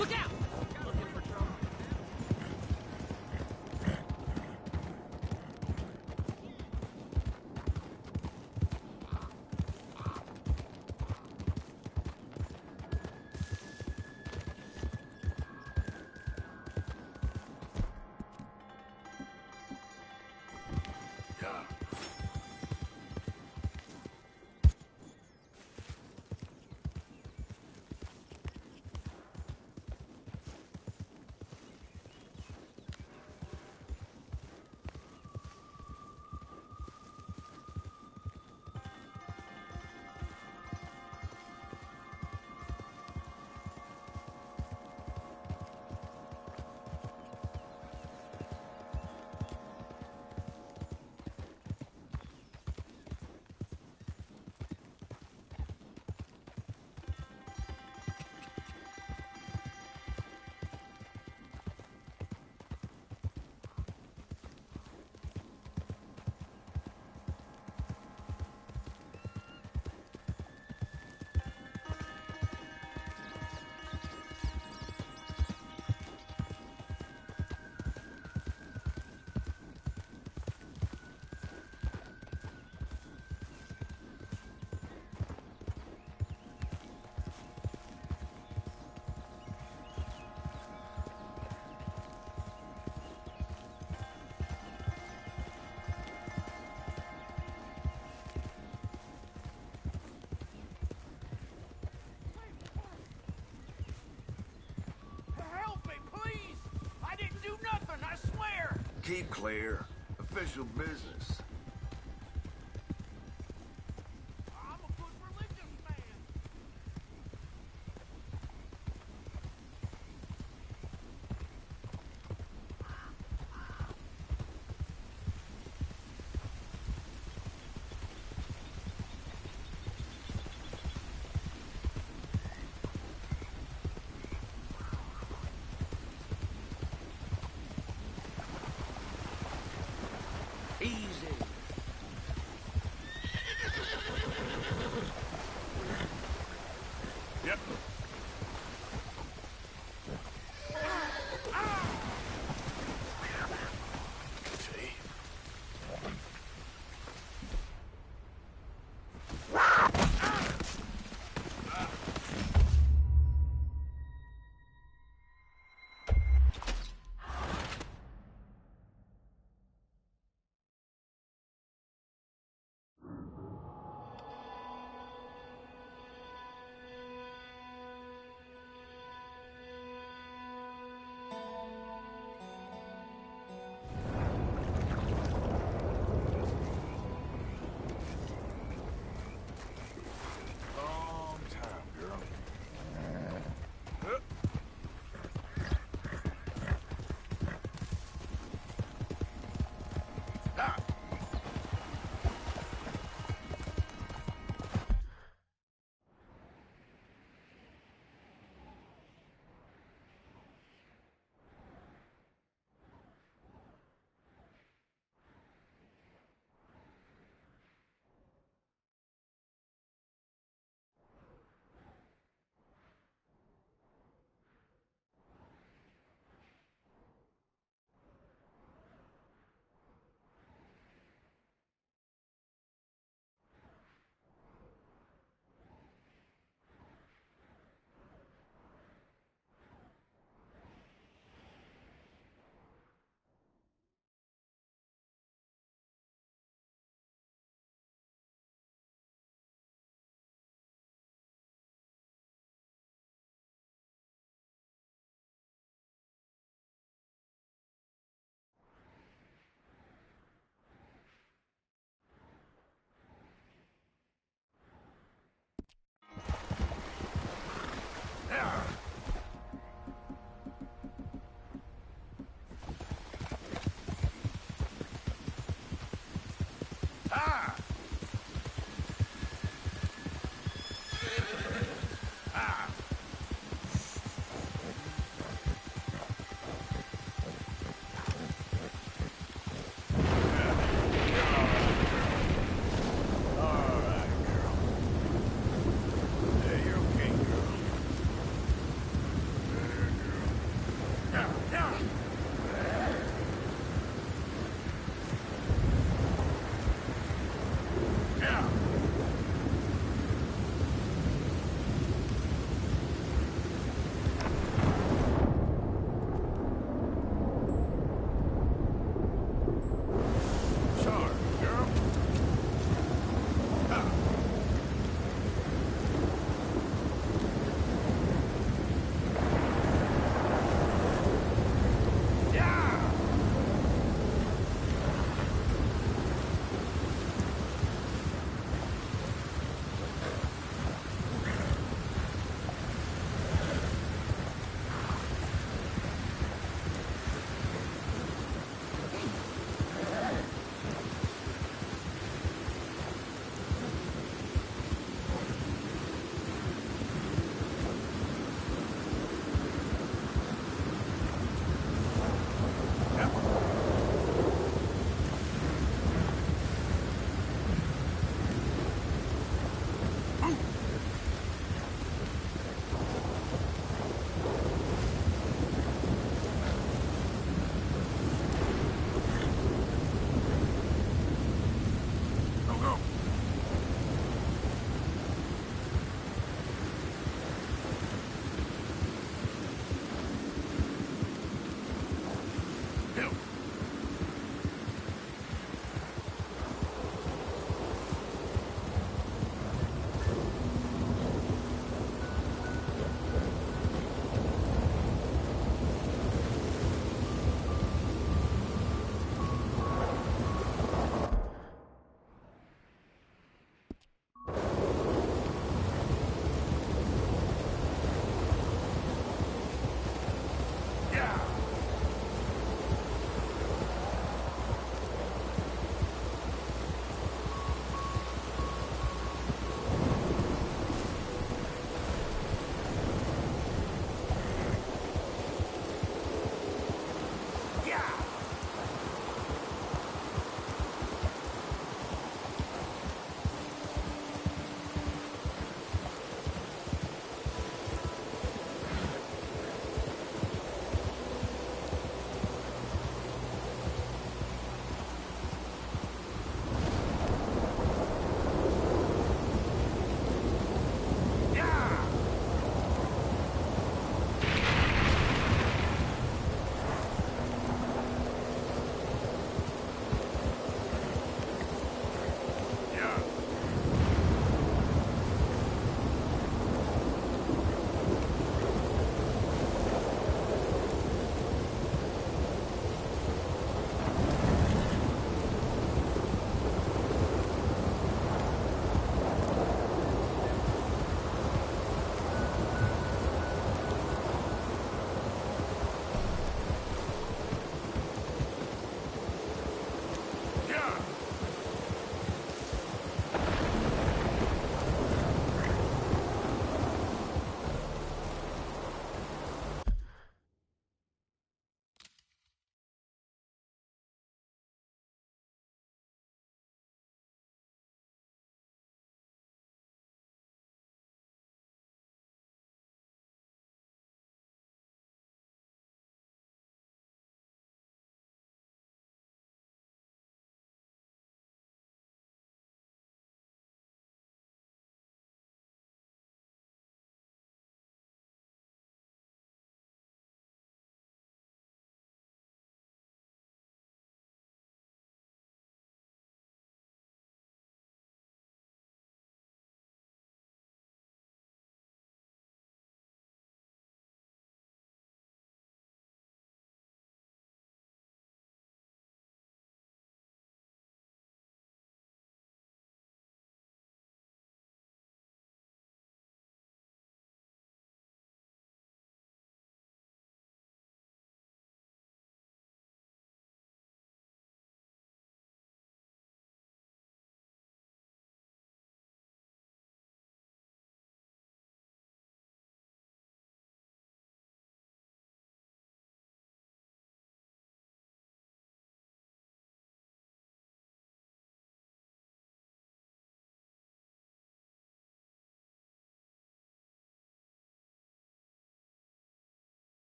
Look out! Looking for trouble. Keep clear. Official business. I'm a good religious man. Easy.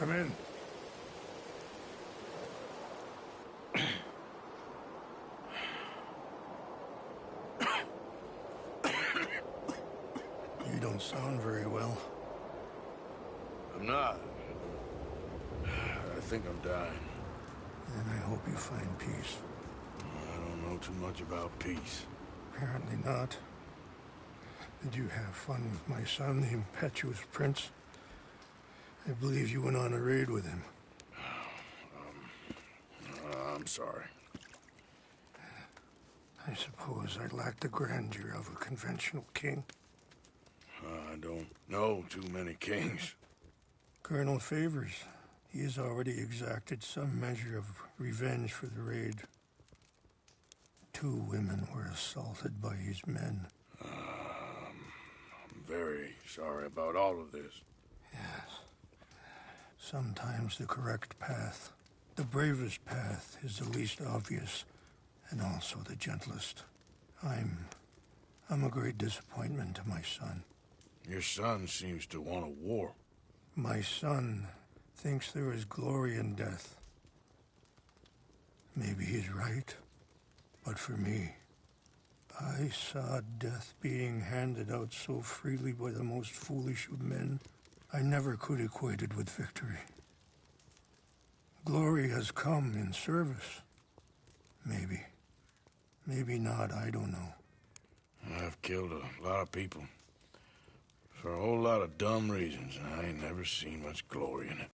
Come in. You don't sound very well. I'm not. I think I'm dying. And I hope you find peace. I don't know too much about peace. Apparently not. Did you have fun with my son, the impetuous prince? I believe you went on a raid with him. I'm sorry. I suppose I lacked the grandeur of a conventional king. I don't know too many kings. Colonel Favors, he has already exacted some measure of revenge for the raid. 2 women were assaulted by his men. I'm very sorry about all of this. Yes. Sometimes the correct path, the bravest path, is the least obvious and also the gentlest. I'm a great disappointment to my son. Your son seems to want a war. My son thinks there is glory in death. Maybe he's right, but for me, I saw death being handed out so freely by the most foolish of men, I never could equate it with victory. Glory has come in service. Maybe. Maybe not, I don't know. I've killed a lot of people. For a whole lot of dumb reasons, and I ain't never seen much glory in it.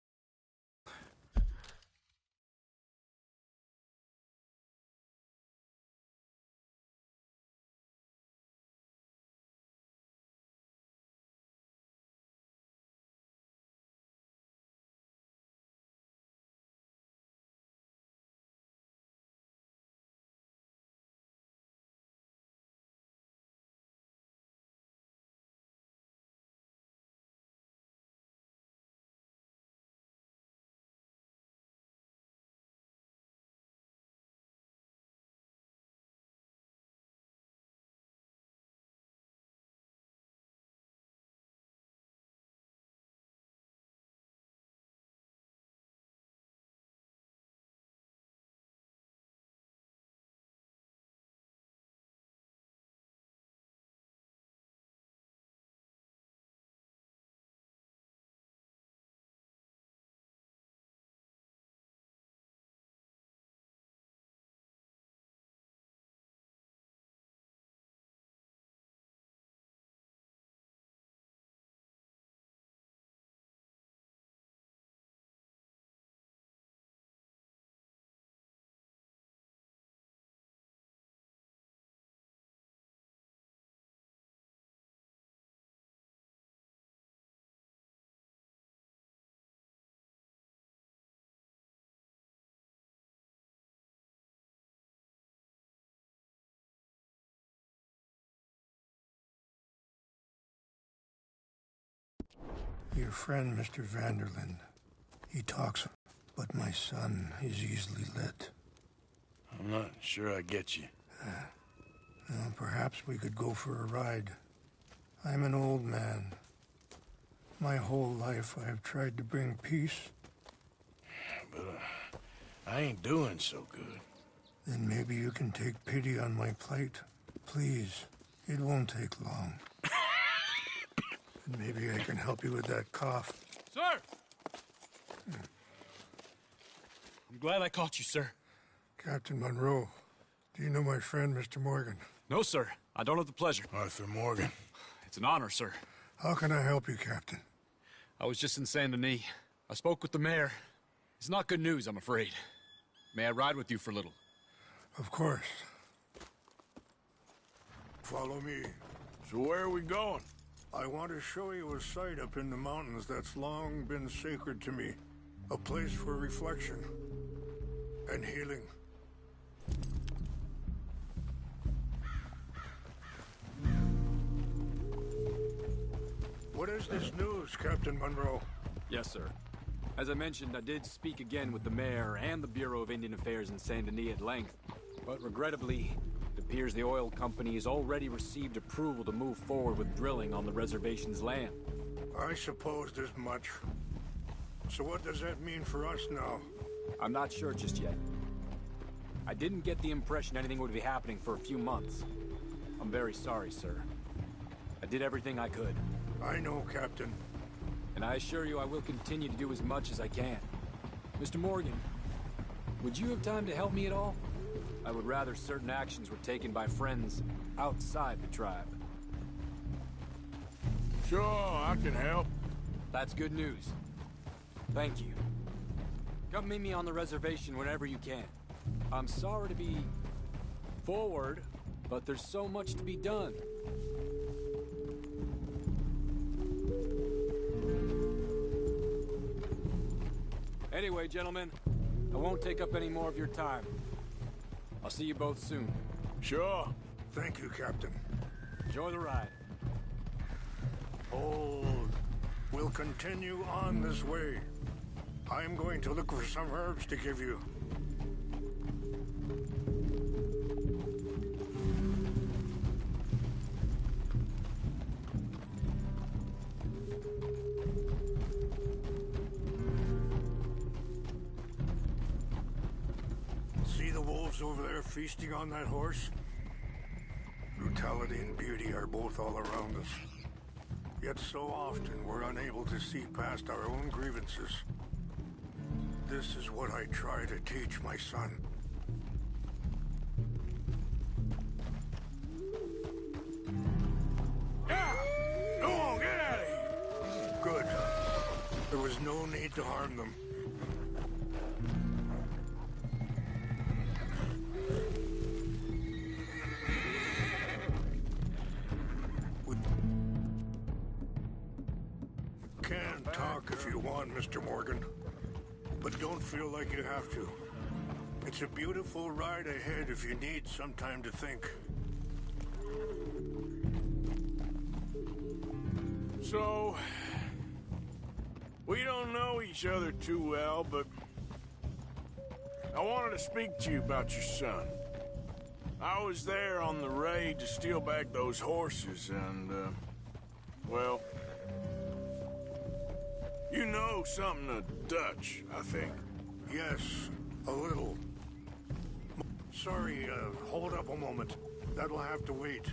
Your friend, Mr. Vanderlyn, he talks, but my son is easily led. I'm not sure I get you. Well, perhaps we could go for a ride. I'm an old man. My whole life I have tried to bring peace. But I ain't doing so good. Then maybe you can take pity on my plight. Please, it won't take long. And maybe I can help you with that cough. Sir! I'm glad I caught you, sir. Captain Monroe, do you know my friend, Mr. Morgan? No, sir. I don't have the pleasure. Arthur Morgan. It's an honor, sir. How can I help you, Captain? I was just in Saint Denis. I spoke with the mayor. It's not good news, I'm afraid. May I ride with you for a little? Of course. Follow me. So where are we going? I want to show you a site up in the mountains that's long been sacred to me. A place for reflection and healing. What is this news, Captain Monroe? Yes, sir. As I mentioned, I did speak again with the mayor and the Bureau of Indian Affairs in Saint Denis at length. But regrettably, it appears the oil company has already received approval to move forward with drilling on the reservation's land. I supposed as much. So what does that mean for us now? I'm not sure just yet. I didn't get the impression anything would be happening for a few months. I'm very sorry, sir. I did everything I could. I know, Captain. And I assure you I will continue to do as much as I can. Mr. Morgan, would you have time to help me at all? I would rather certain actions were taken by friends outside the tribe. Sure, I can help. That's good news. Thank you. Come meet me on the reservation whenever you can. I'm sorry to be forward, but there's so much to be done. Anyway, gentlemen, I won't take up any more of your time. I'll see you both soon. Sure. Thank you, Captain. Enjoy the ride. Hold. We'll continue on this way. I'm going to look for some herbs to give you. See the wolves over there feasting on that horse? Brutality and beauty are both all around us. Yet so often we're unable to see past our own grievances. This is what I try to teach my son. Yeah! Go on, get out of here! Good. There was no need to harm them. We can talk if you want, Mr. Morgan. But don't feel like you have to. It's a beautiful ride ahead if you need some time to think. So, we don't know each other too well, but I wanted to speak to you about your son. I was there on the raid to steal back those horses, and, well, you know something of Dutch, I think. Yes, a little. Sorry, hold up a moment. That'll have to wait.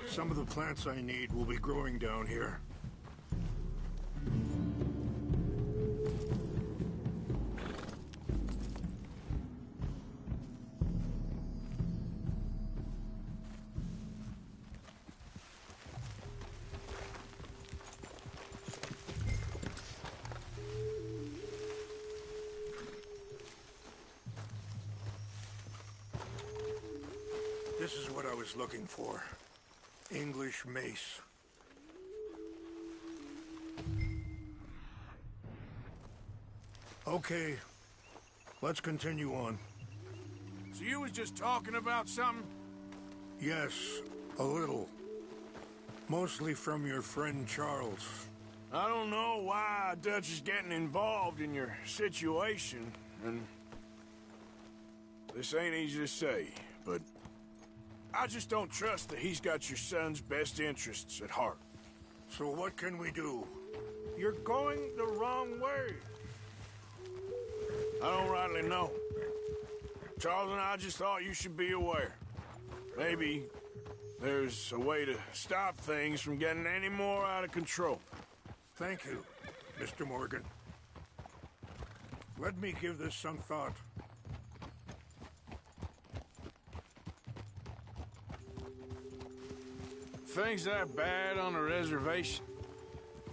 Some of the plants I need will be growing down here. This is what I was looking for. English mace. Okay, let's continue on. So you was just talking about something? Yes, a little. Mostly from your friend Charles. I don't know why Dutch is getting involved in your situation, and this ain't easy to say, but I just don't trust that he's got your son's best interests at heart. So what can we do? You're going the wrong way. I don't rightly know. Charles and I just thought you should be aware. Maybe there's a way to stop things from getting any more out of control. Thank you, Mr. Morgan. Let me give this some thought. Things that bad on the reservation?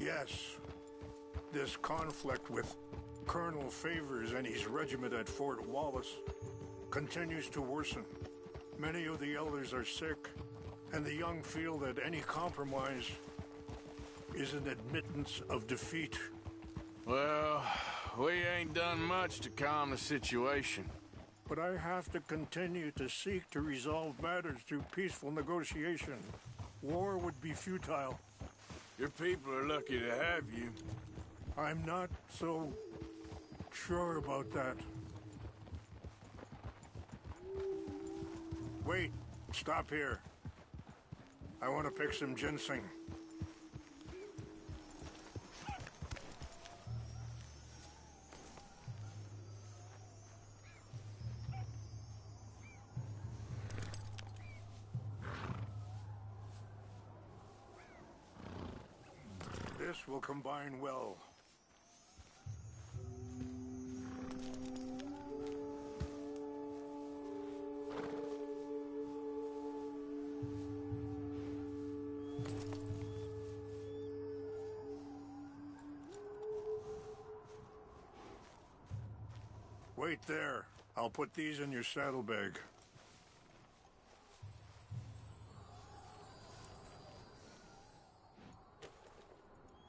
Yes. This conflict with Colonel Favors and his regiment at Fort Wallace continues to worsen. Many of the elders are sick, and the young feel that any compromise is an admittance of defeat. Well, we ain't done much to calm the situation. But I have to continue to seek to resolve matters through peaceful negotiation. War would be futile. Your people are lucky to have you. I'm not so sure about that. Wait, stop here. I want to pick some ginseng. This will combine well. Wait there. I'll put these in your saddlebag.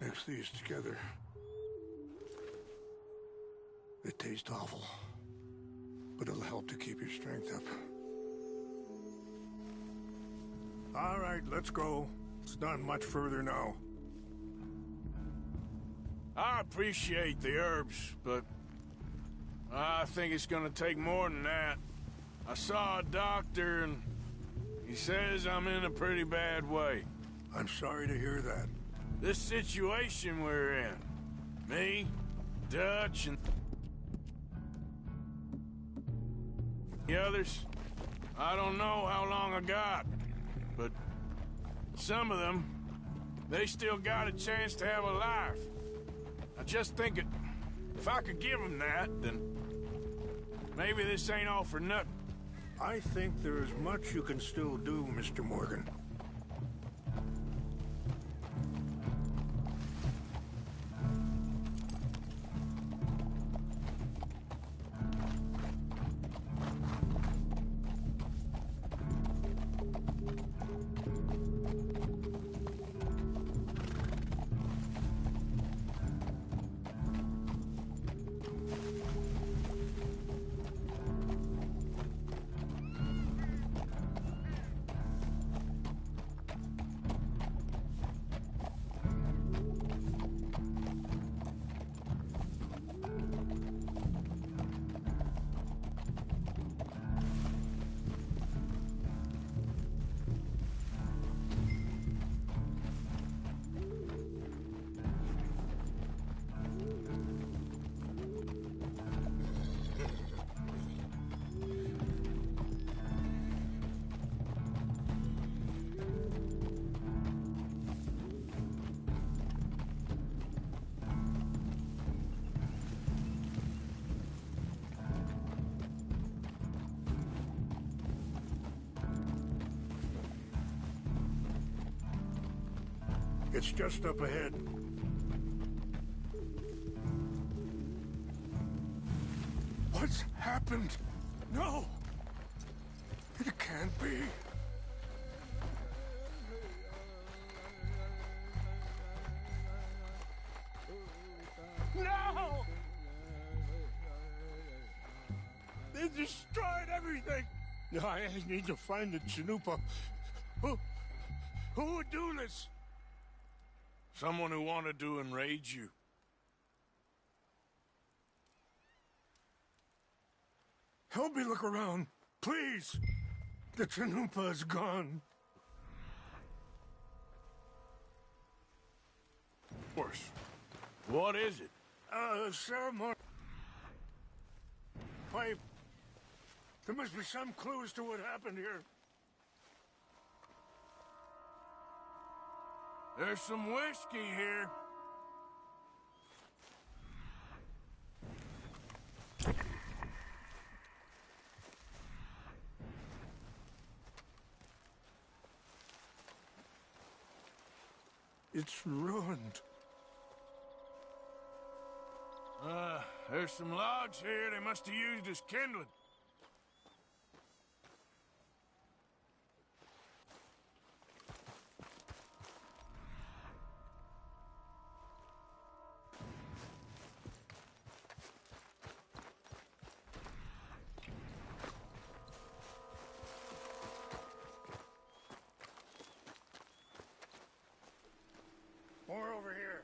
Mix these together. They taste awful, but it'll help to keep your strength up. All right, let's go. It's not much further now. I appreciate the herbs, but I think it's gonna take more than that. I saw a doctor and he says I'm in a pretty bad way. I'm sorry to hear that. This situation we're in, me, Dutch, and the others, I don't know how long I got, but some of them, they still got a chance to have a life. I just think if I could give them that, then maybe this ain't all for nothing. I think there is much you can still do, Mr. Morgan. It's just up ahead. What's happened? No! It can't be. No! They destroyed everything! I need to find the Chanupa. Who would do this? Someone who wanted to enrage you. Help me look around, please. The Chanupa is gone. Of course. What is it? Ceremony. Pipe. There must be some clues to what happened here. There's some whiskey here. It's ruined. There's some logs here they must have used as kindling. More over here.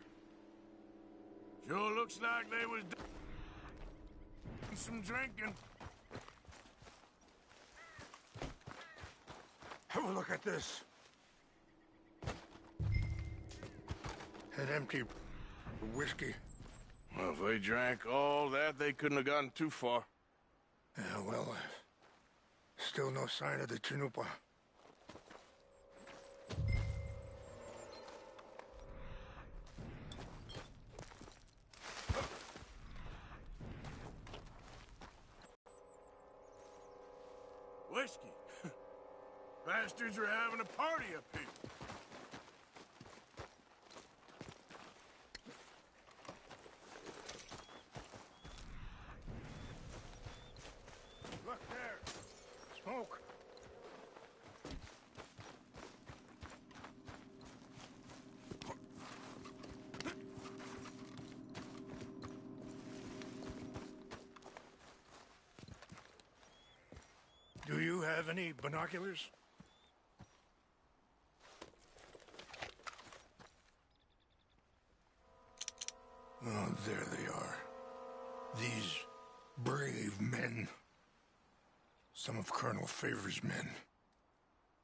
Sure looks like they was doing some drinking. Have a look at this. An empty whiskey. Well, if they drank all that, they couldn't have gotten too far. Yeah, well, still no sign of the Chanupa. Bastards are having a party up here. Look there. Smoke. Do you have any binoculars? Oh, there they are. These brave men. Some of Colonel Favor's men.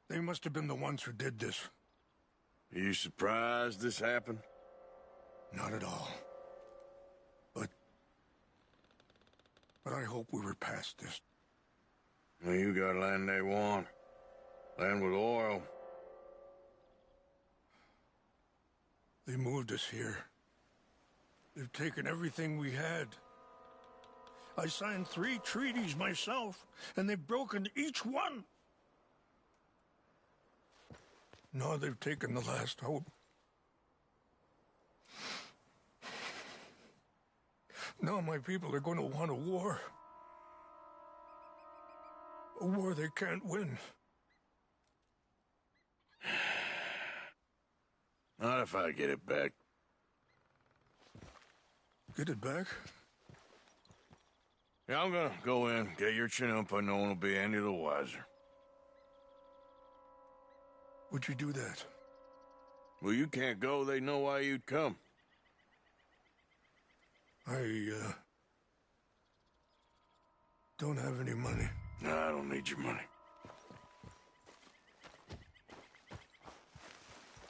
They must have been the ones who did this. Are you surprised this happened? Not at all. But I hope we were past this. Well, you got land they want. Land with oil. They moved us here. They've taken everything we had. I signed 3 treaties myself, and they've broken each one. Now they've taken the last hope. Now my people are going to want a war. A war they can't win. Not if I get it back. Get it back? Yeah, I'm gonna go in, get your chin up, and no one will be any the wiser. Would you do that? Well, you can't go, they know why you'd come. I don't have any money. No, I don't need your money.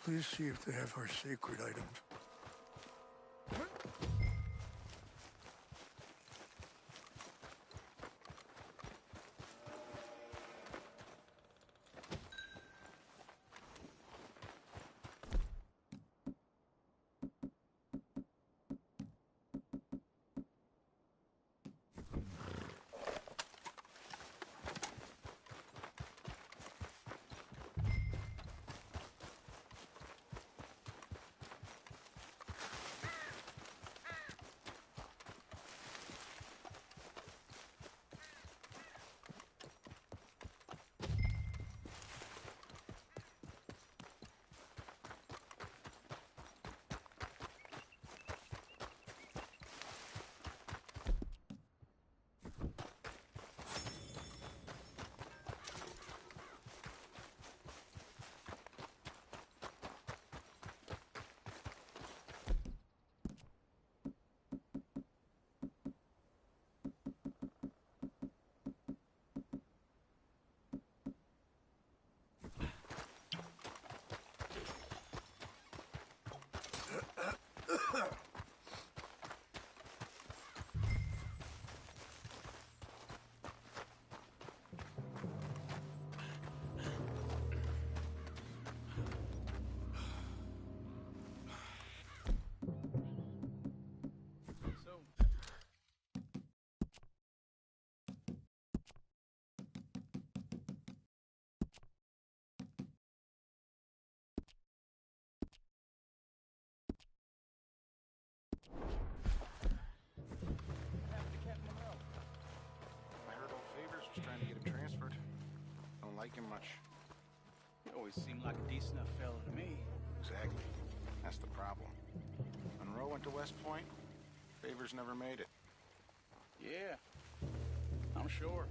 Please see if they have our sacred items. like him much. He always seemed like a decent enough fella to me. Exactly. That's the problem. Monroe went to West Point. Favors never made it. Yeah, I'm sure.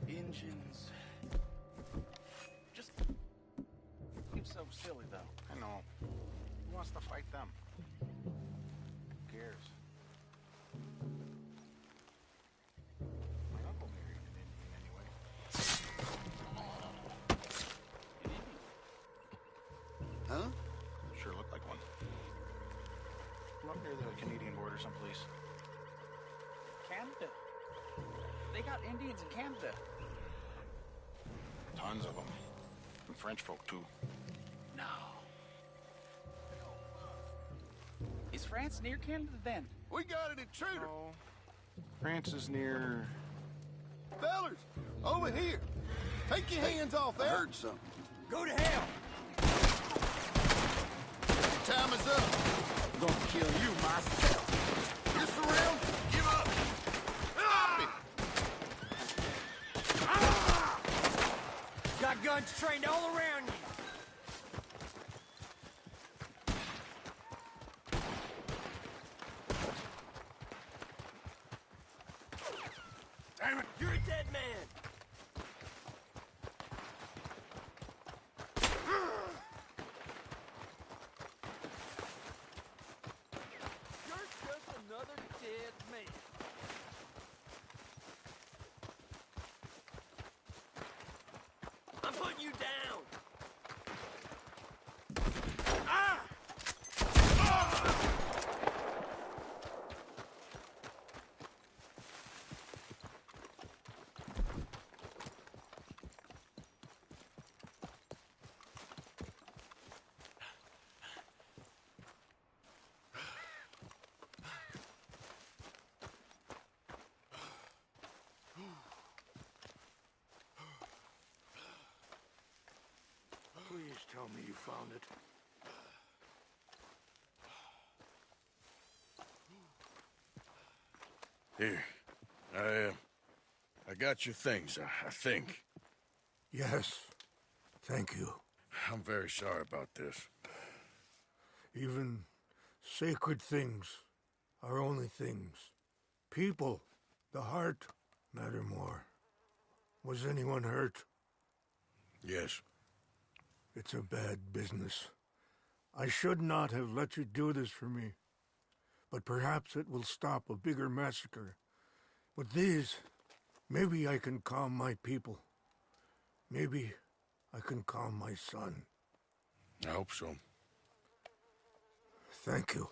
Engines. Just seems so silly, though. I know. Who wants to fight them? Who cares? My uncle married an Indian anyway. An Indian? Huh? Sure looked like one. I'm up near the Canadian border someplace. Canada. They got Indians in Canada. Tons of them. And French folk, too. No. Is France near Canada, then? We got an intruder. No. France is near... Fellers, over here. Take your hands off I that. heard something. Go to hell! Time is up. I'm gonna kill you myself. You're surrounded. Give up. Stop it. Got guns trained all around you. Damn it! You're a dead man. You're just another dead man. I'm putting you down. Please tell me you found it. Here. I got your things, I think. Yes. Thank you. I'm very sorry about this. Even sacred things are only things. People, the heart, matter more. Was anyone hurt? Yes. It's a bad business. I should not have let you do this for me. But perhaps it will stop a bigger massacre. With these, maybe I can calm my people. Maybe I can calm my son. I hope so. Thank you.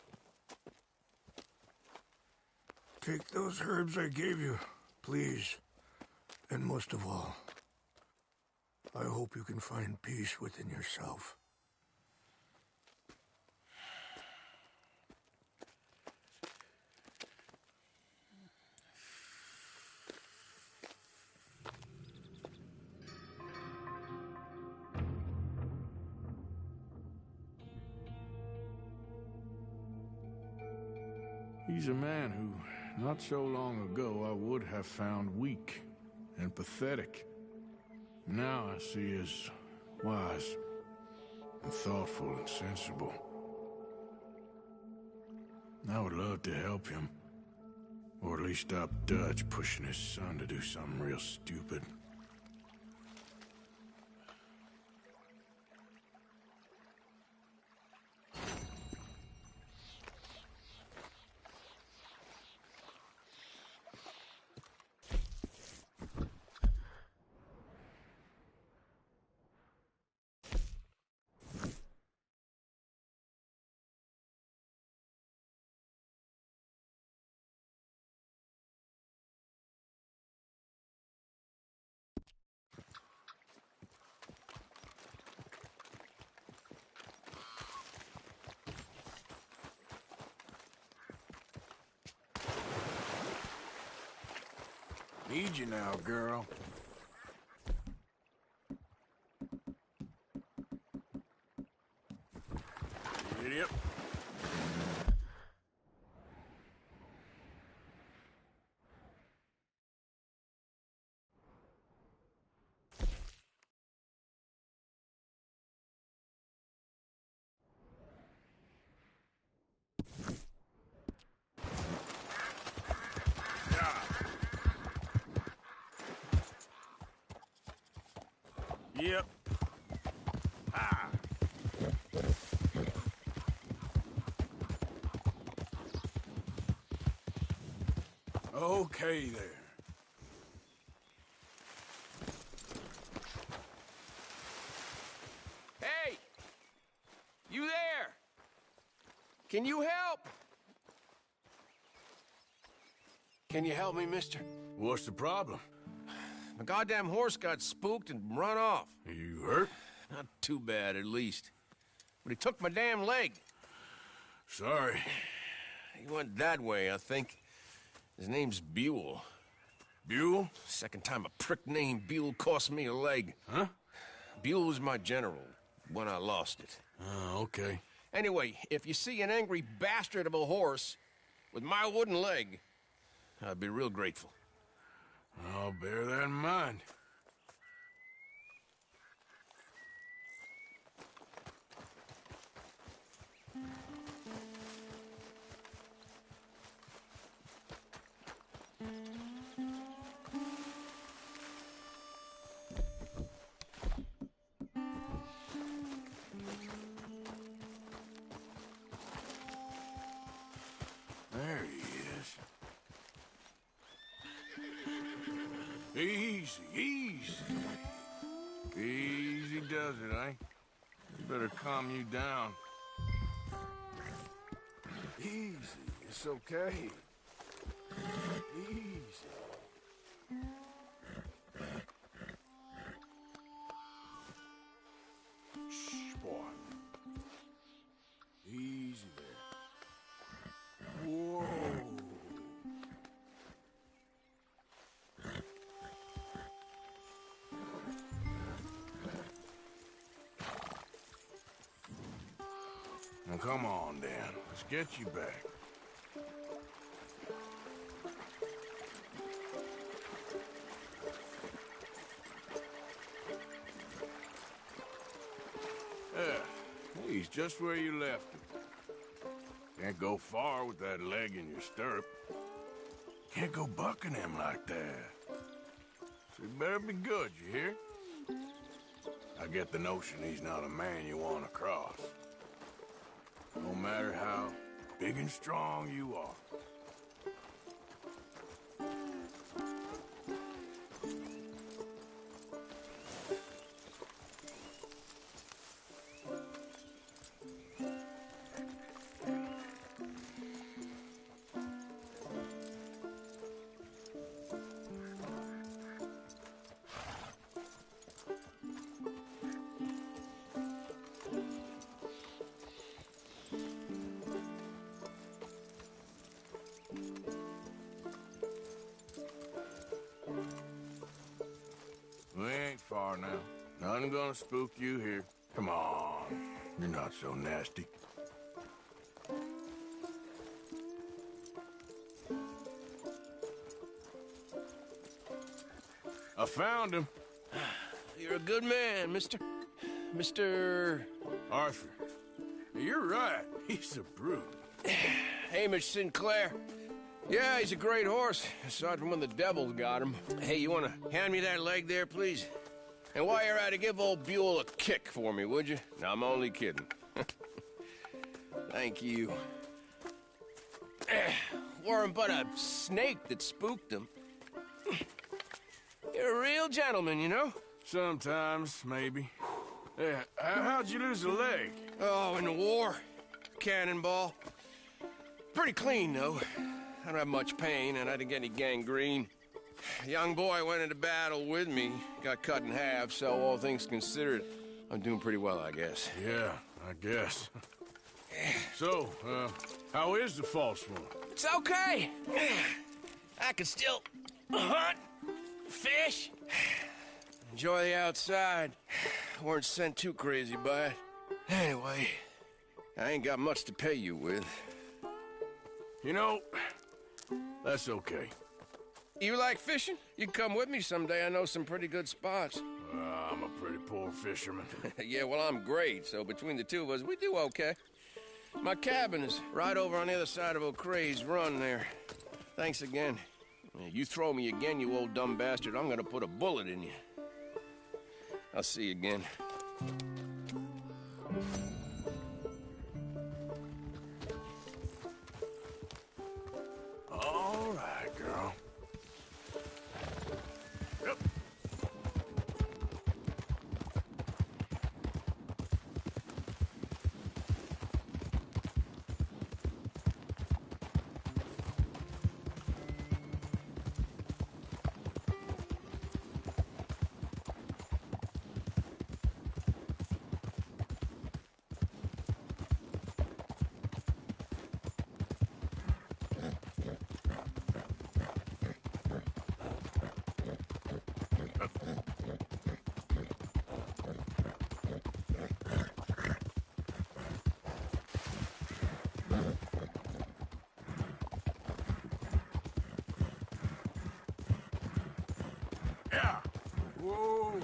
Take those herbs I gave you, please. And most of all, I hope you can find peace within yourself. He's a man who, not so long ago, I would have found weak and pathetic. Now I see as wise and thoughtful and sensible. I would love to help him, or at least stop Dutch pushing his son to do something real stupid. Need you now, girl. Idiot. Yep. Ah. Okay there. Hey! You there? Can you help? Can you help me, mister? What's the problem? My goddamn horse got spooked and run off. You hurt? Not too bad, at least. But he took my damn leg. Sorry. He went that way, I think. His name's Buell. Buell? Second time a prick named Buell cost me a leg. Huh? Buell was my general when I lost it. Oh, okay. Anyway, if you see an angry bastard of a horse with my wooden leg, I'd be real grateful. I'll bear that in mind. There he is. Easy, easy. Easy does it, eh? Better calm you down. Easy, it's okay. Easy. Shh, boy. Easy there. Whoa. Now come on, Dan. Let's get you back. He's just where you left him. Can't go far with that leg in your stirrup. Can't go bucking him like that. So you better be good, you hear? I get the notion he's not a man you want to cross. No matter how big and strong you are. We ain't far now. Nothing gonna spook you here. Come on. You're not so nasty. I found him. You're a good man, Mr. Arthur. You're right. He's a brute. Hamish Sinclair. Yeah, he's a great horse, aside from when the devil got him. Hey, you want to hand me that leg there, please? And while you're at it, give old Buell a kick for me, would you? No, I'm only kidding. Thank you. Weren't but a snake that spooked him. You're a real gentleman, you know? Sometimes, maybe. Yeah, how'd you lose a leg? Oh, in the war. Cannonball. Pretty clean, though. I don't have much pain, and I didn't get any gangrene. A young boy went into battle with me, got cut in half, so all things considered, I'm doing pretty well, I guess. Yeah, I guess. So, how is the false one? It's okay. I can still hunt, fish, enjoy the outside. Weren't sent too crazy by it. Anyway, I ain't got much to pay you with. You know, that's okay. You like fishing? You can come with me someday. I know some pretty good spots. I'm a pretty poor fisherman. Yeah, well, I'm great, so between the two of us, we do okay. My cabin is right over on the other side of O'Creagh's Run there. Thanks again. You throw me again, you old dumb bastard, I'm gonna put a bullet in you. I'll see you again. All right, girl. Yep. Yeah. Whoa.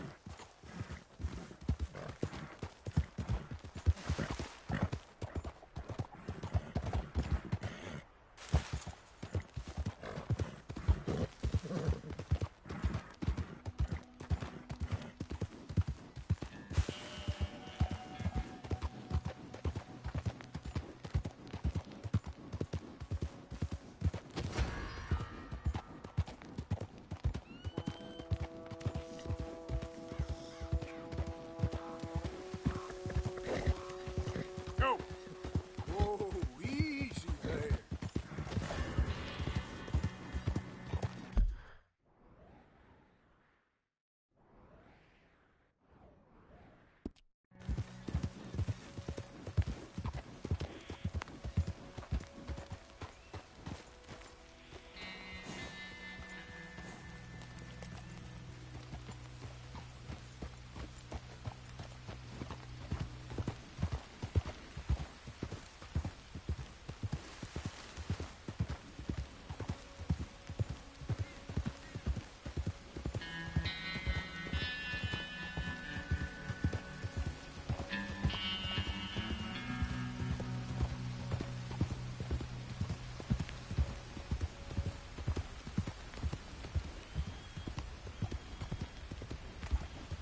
Go. Whoa, easy there.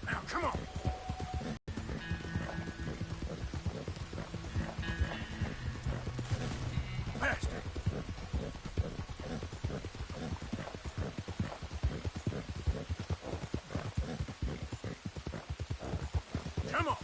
Now, come on. Faster. Come on.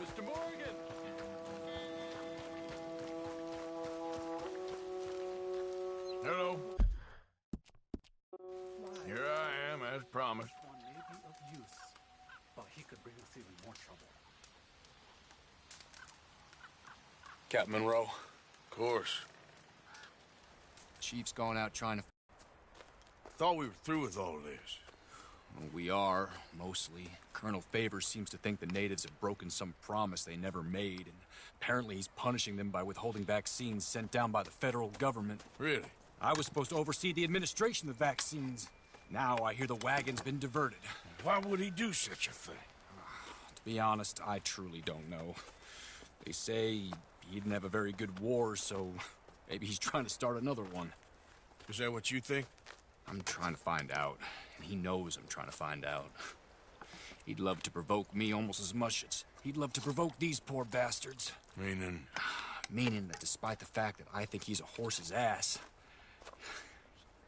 Mr. Morgan! Hello. Here I am, as promised. One may be of use, but he could bring us even more trouble. Captain Monroe. Of course. Chief's going out trying to... Thought we were through with all this. Well, we are, mostly. Colonel Favors seems to think the natives have broken some promise they never made, and apparently he's punishing them by withholding vaccines sent down by the federal government. Really? I was supposed to oversee the administration of the vaccines. Now I hear the wagon's been diverted. Why would he do such a thing? To be honest, I truly don't know. They say he didn't have a very good war, so maybe he's trying to start another one. Is that what you think? I'm trying to find out, and he knows I'm trying to find out. He'd love to provoke me almost as much as he'd love to provoke these poor bastards. Meaning? Meaning that despite the fact that I think he's a horse's ass,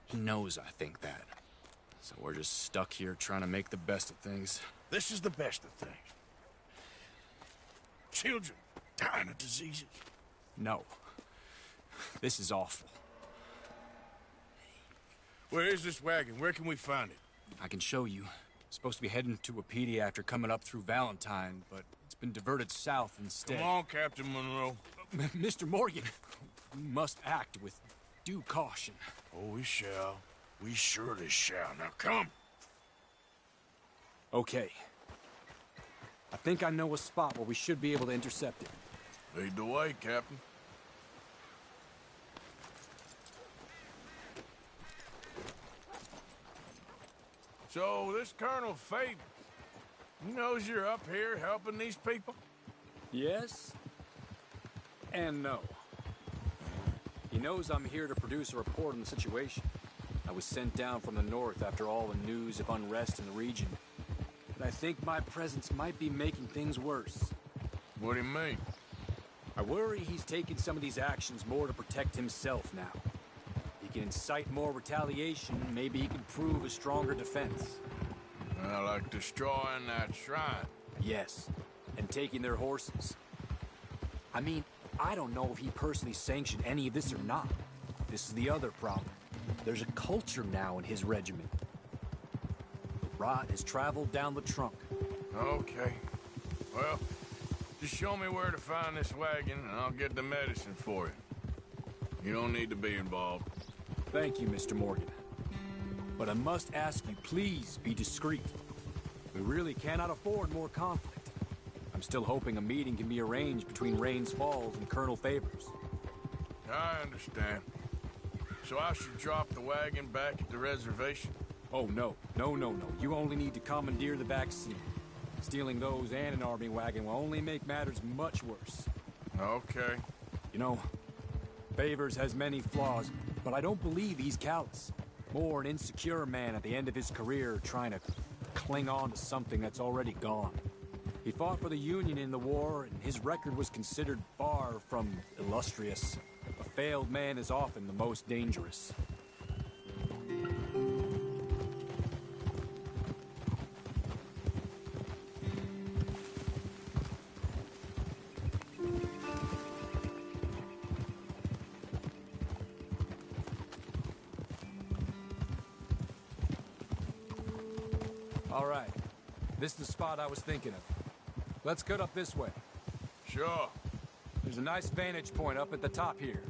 he knows I think that. So we're just stuck here trying to make the best of things. This is the best of things. Children dying of diseases. No. This is awful. Where is this wagon? Where can we find it? I can show you. Supposed to be heading to Wapiti after coming up through Valentine, but it's been diverted south instead. Come on, Captain Monroe. Mr. Morgan, we must act with due caution. Oh, we shall. We surely shall. Now, come. Okay. I think I know a spot where we should be able to intercept it. Lead the way, Captain. So, this Colonel Favors, he knows you're up here helping these people? Yes? And no. He knows I'm here to produce a report on the situation. I was sent down from the north after all the news of unrest in the region. But I think my presence might be making things worse. What do you mean? I worry he's taking some of these actions more to protect himself now. He can incite more retaliation, and maybe he can prove a stronger defense. Like destroying that shrine. Yes, and taking their horses. I mean, I don't know if he personally sanctioned any of this or not. This is the other problem. There's a culture now in his regiment. The rot has traveled down the trunk. Okay. Well, Just show me where to find this wagon, and I'll get the medicine for you. You don't need to be involved. Thank you, Mr. Morgan. But I must ask you, please be discreet. We really cannot afford more conflict. I'm still hoping a meeting can be arranged between Rains Falls and Colonel Favors. I understand. So I should drop the wagon back at the reservation? Oh, no. No. You only need to commandeer the vaccine. Stealing those and an army wagon will only make matters much worse. Okay. You know, Favors has many flaws, but I don't believe he's callous. More an insecure man at the end of his career trying to cling on to something that's already gone. He fought for the Union in the war, and his record was considered far from illustrious. A failed man is often the most dangerous. All right. This is the spot I was thinking of. Let's cut up this way. Sure. There's a nice vantage point up at the top here.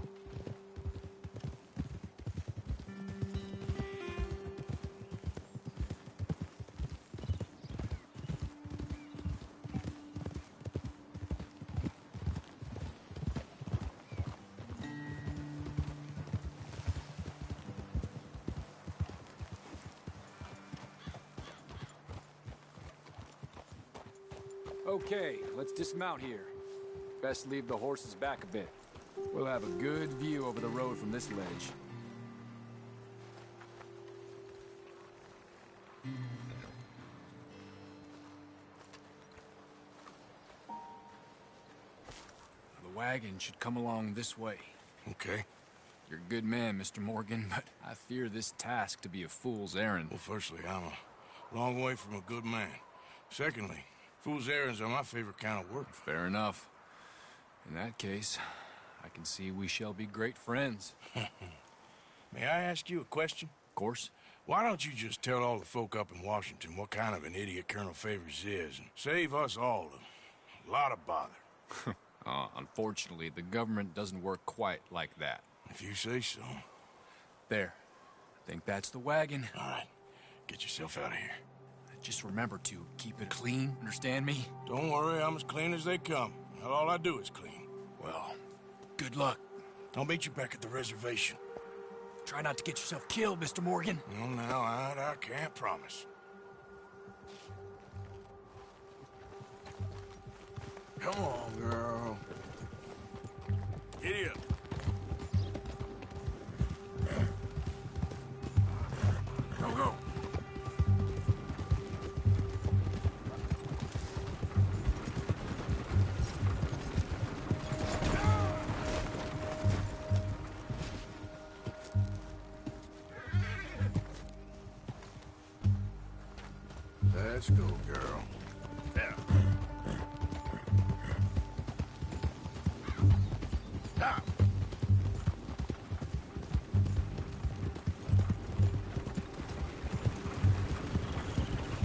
Okay, let's dismount here. Best leave the horses back a bit. We'll have a good view over the road from this ledge. The wagon should come along this way. Okay. You're a good man, Mr. Morgan, but I fear this task to be a fool's errand. Well, firstly, I'm a long way from a good man. Secondly, fool's errands are my favorite kind of work. Fair enough. In that case, I can see we shall be great friends. May I ask you a question? Of course. Why don't you just tell all the folk up in Washington what kind of an idiot Colonel Favors is and save us all a lot of bother? Unfortunately, the government doesn't work quite like that. If you say so. There. I think that's the wagon. All right. Get yourself out of here. Just remember to keep it clean, understand me? Don't worry, I'm as clean as they come. Not all I do is clean. Well, good luck. I'll meet you back at the reservation. Try not to get yourself killed, Mr. Morgan. No, now, I can't promise. Come on, girl. Idiot. Go. Let's go, girl. Yeah. Stop.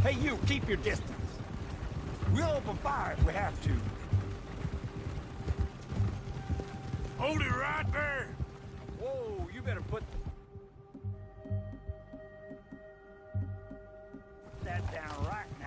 Hey, you, keep your distance. We'll open fire if we have to. Hold it right there. Whoa, you better put that down right now.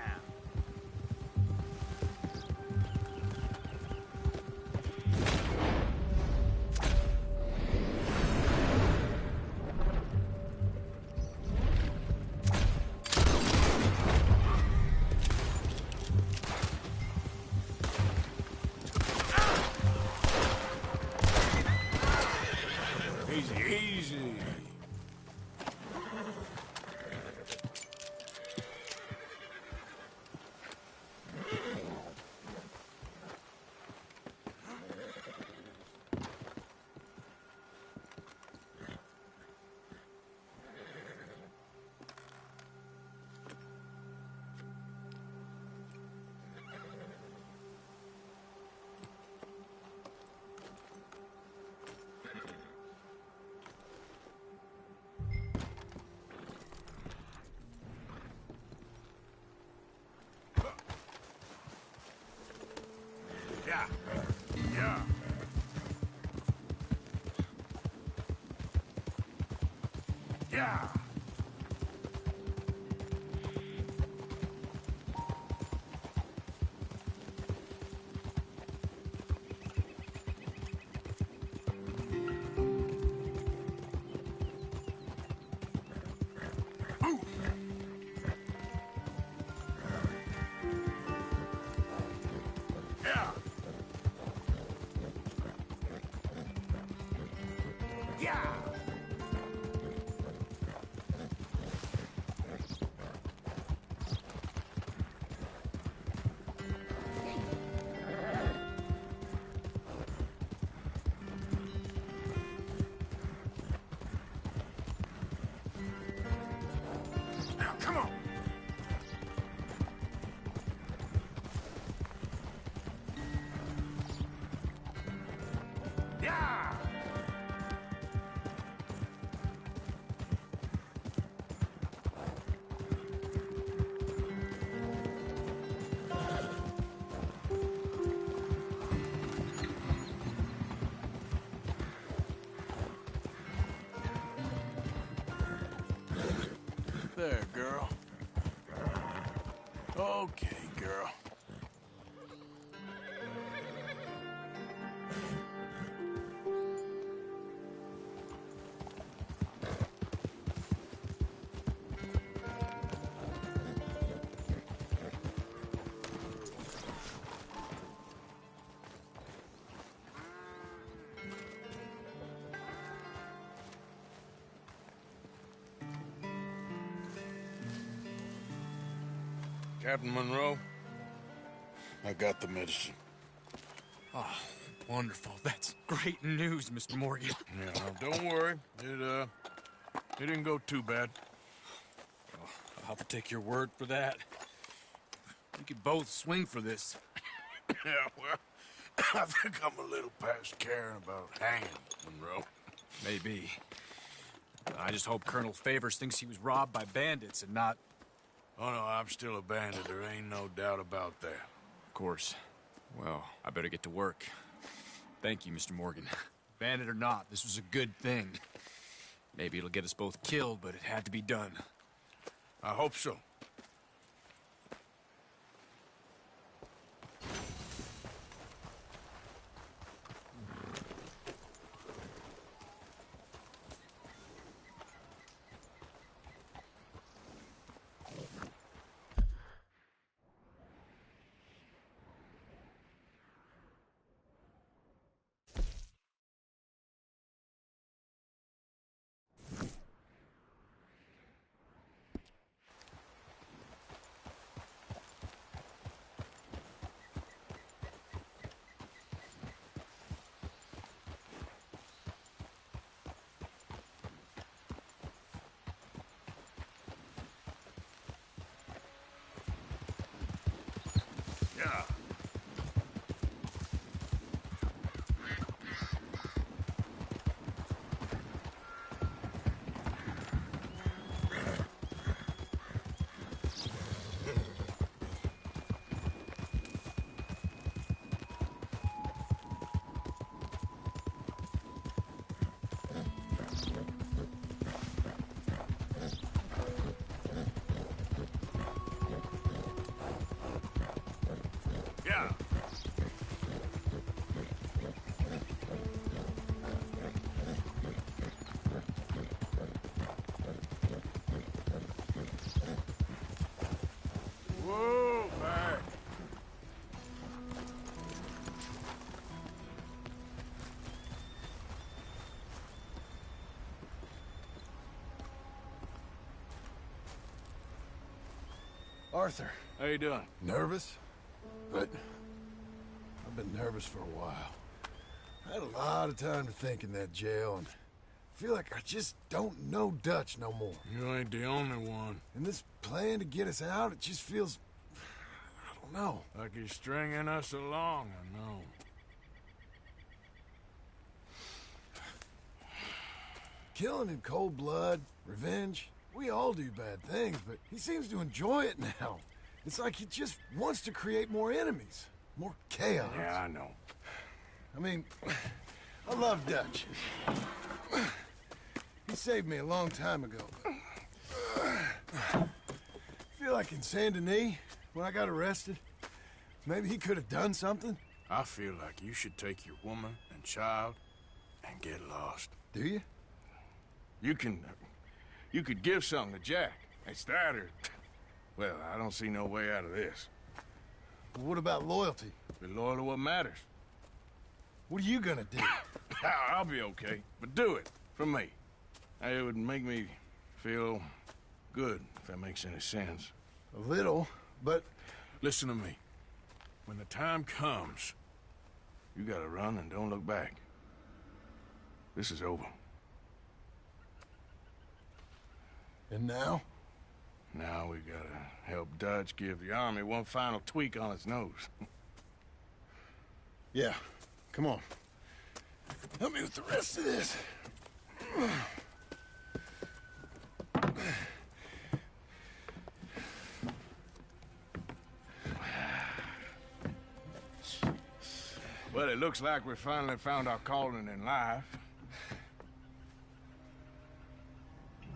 Easy. Okay, girl. Captain Monroe, I got the medicine. Oh, wonderful. That's great news, Mr. Morgan. Yeah, no, don't worry. It didn't go too bad. Oh, I'll have to take your word for that. We could both swing for this. Yeah, well, I think I'm a little past caring about hanging, Monroe. Maybe. I just hope Colonel Favors thinks he was robbed by bandits and not... Oh, no, I'm still a bandit. There ain't no doubt about that. Of course. Well, I better get to work. Thank you, Mr. Morgan. Bandit or not, this was a good thing. Maybe it'll get us both killed, but it had to be done. I hope so. Yeah. Yeah. Whoa, back. Arthur. How you doing? Nervous? But I've been nervous for a while. I had a lot of time to think in that jail, and I feel like I just don't know Dutch no more. You ain't the only one. And this plan to get us out, it just feels... I don't know. Like he's stringing us along, I know. Killing in cold blood, revenge, we all do bad things, but he seems to enjoy it now. It's like he just wants to create more enemies, more chaos. Yeah, I know. I mean, I love Dutch. He saved me a long time ago. I feel like in Saint Denis, when I got arrested, maybe he could have done something. I feel like you should take your woman and child and get lost. Do you? You could give something to Jack. It's that or... Well, I don't see no way out of this. Well, what about loyalty? Be loyal to what matters. What are you gonna do? I'll be okay, but do it for me. It would make me feel good, if that makes any sense. A little, but... Listen to me. When the time comes, you gotta run and don't look back. This is over. And now? Now we gotta help Dutch give the army one final tweak on its nose. Yeah, come on. Help me with the rest of this. Well, it looks like we finally found our calling in life.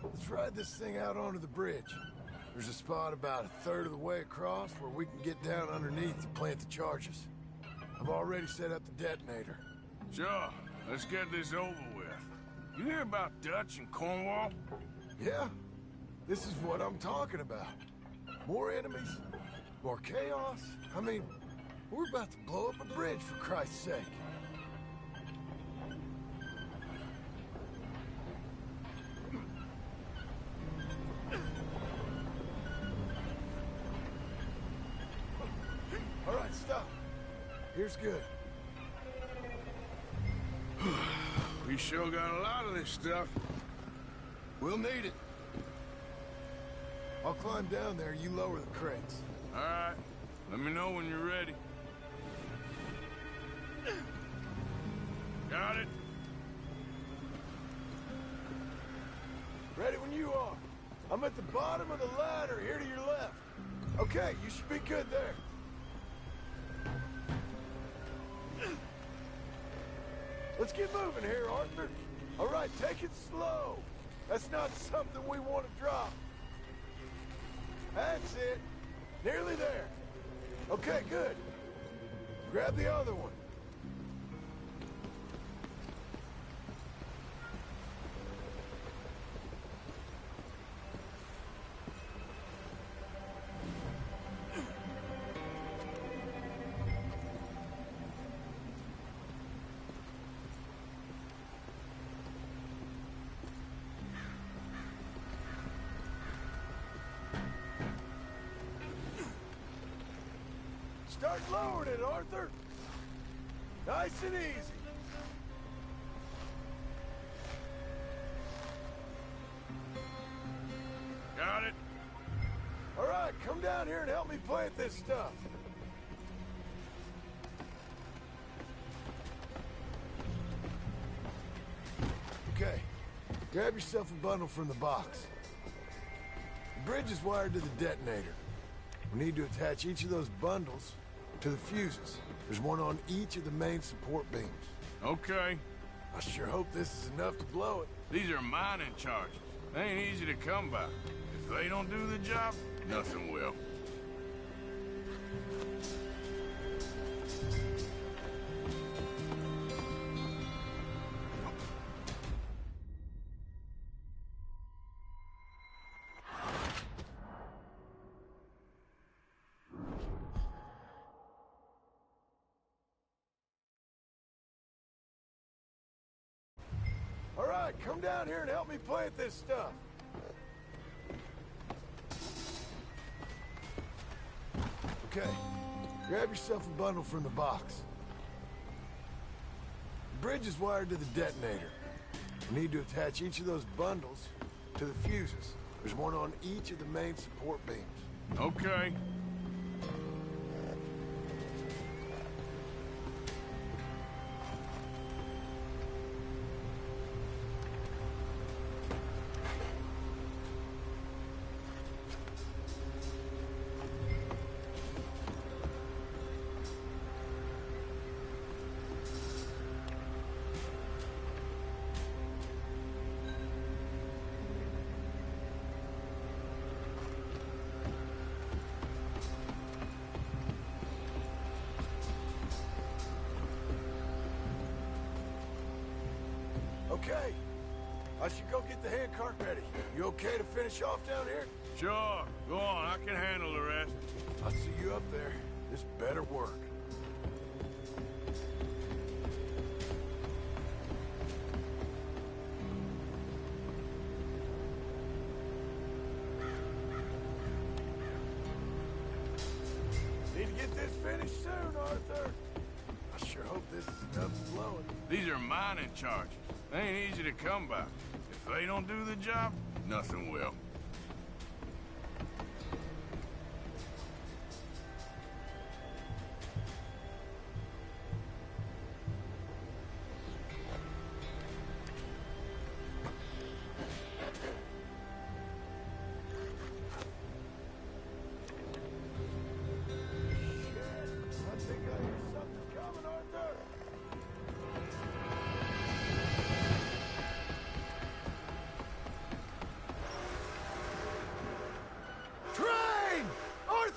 Let's ride this thing out onto the bridge. There's a spot about a third of the way across where we can get down underneath to plant the charges. I've already set up the detonator. Sure, let's get this over with. You hear about Dutch and Cornwall? Yeah, this is what I'm talking about. More enemies, more chaos. I mean, we're about to blow up a bridge, for Christ's sake. All right, stop. Here's good. We sure got a lot of this stuff. We'll need it. I'll climb down there, you lower the crates. All right. Let me know when you're ready. Got it? Ready when you are. I'm at the bottom of the ladder, here to your left. Okay, you should be good there. Let's get moving here, Arthur. All right, take it slow. That's not something we want to drop. That's it. Nearly there. Okay, good. Grab the other one. Start lowering it, Arthur. Nice and easy. Got it? All right, come down here and help me plant this stuff. Okay, grab yourself a bundle from the box. The bridge is wired to the detonator. We need to attach each of those bundles to the fuses. There's one on each of the main support beams. Okay. I sure hope this is enough to blow it. These are mining charges. They ain't easy to come by. If they don't do the job, nothing will. All right, come down here and help me plant this stuff. Okay, grab yourself a bundle from the box. The bridge is wired to the detonator. We need to attach each of those bundles to the fuses. There's one on each of the main support beams. Okay. Okay, I should go get the handcart ready. You okay to finish off down here? Sure. Go on. I can handle the rest. I'll see you up there. This better work. Need to get this finished soon, Arthur. I sure hope this is enough to blow it. These are mining charges. They ain't easy to come by. If they don't do the job, nothing will. I think I hear something coming, Arthur.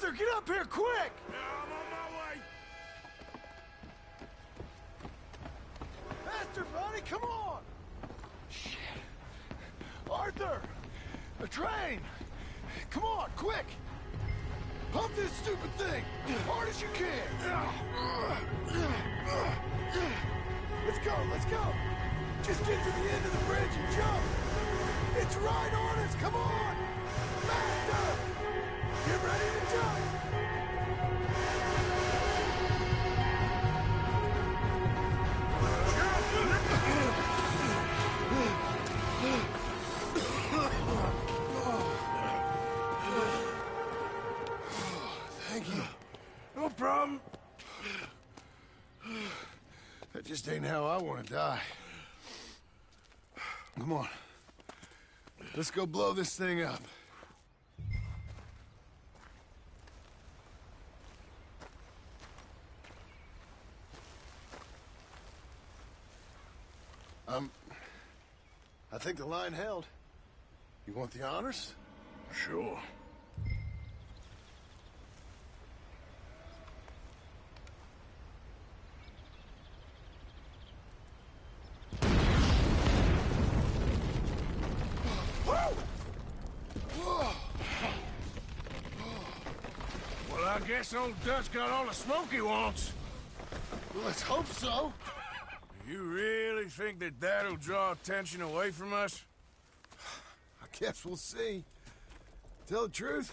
Arthur, get up here, quick! I'm on my way. Faster, buddy, come on! Shit. Arthur! A train! Come on, quick! Pump this stupid thing! As hard as you can! Let's go, let's go! Just get to the end of the bridge and jump! It's right on us, come on! Faster! Get ready to jump! Thank you. No problem. That just ain't how I want to die. Come on. Let's go blow this thing up. I think the line held. You want the honors? Sure. Well, I guess old Dutch got all the smoke he wants. Well, let's hope so. You really think that that'll draw attention away from us? I guess we'll see. Tell the truth,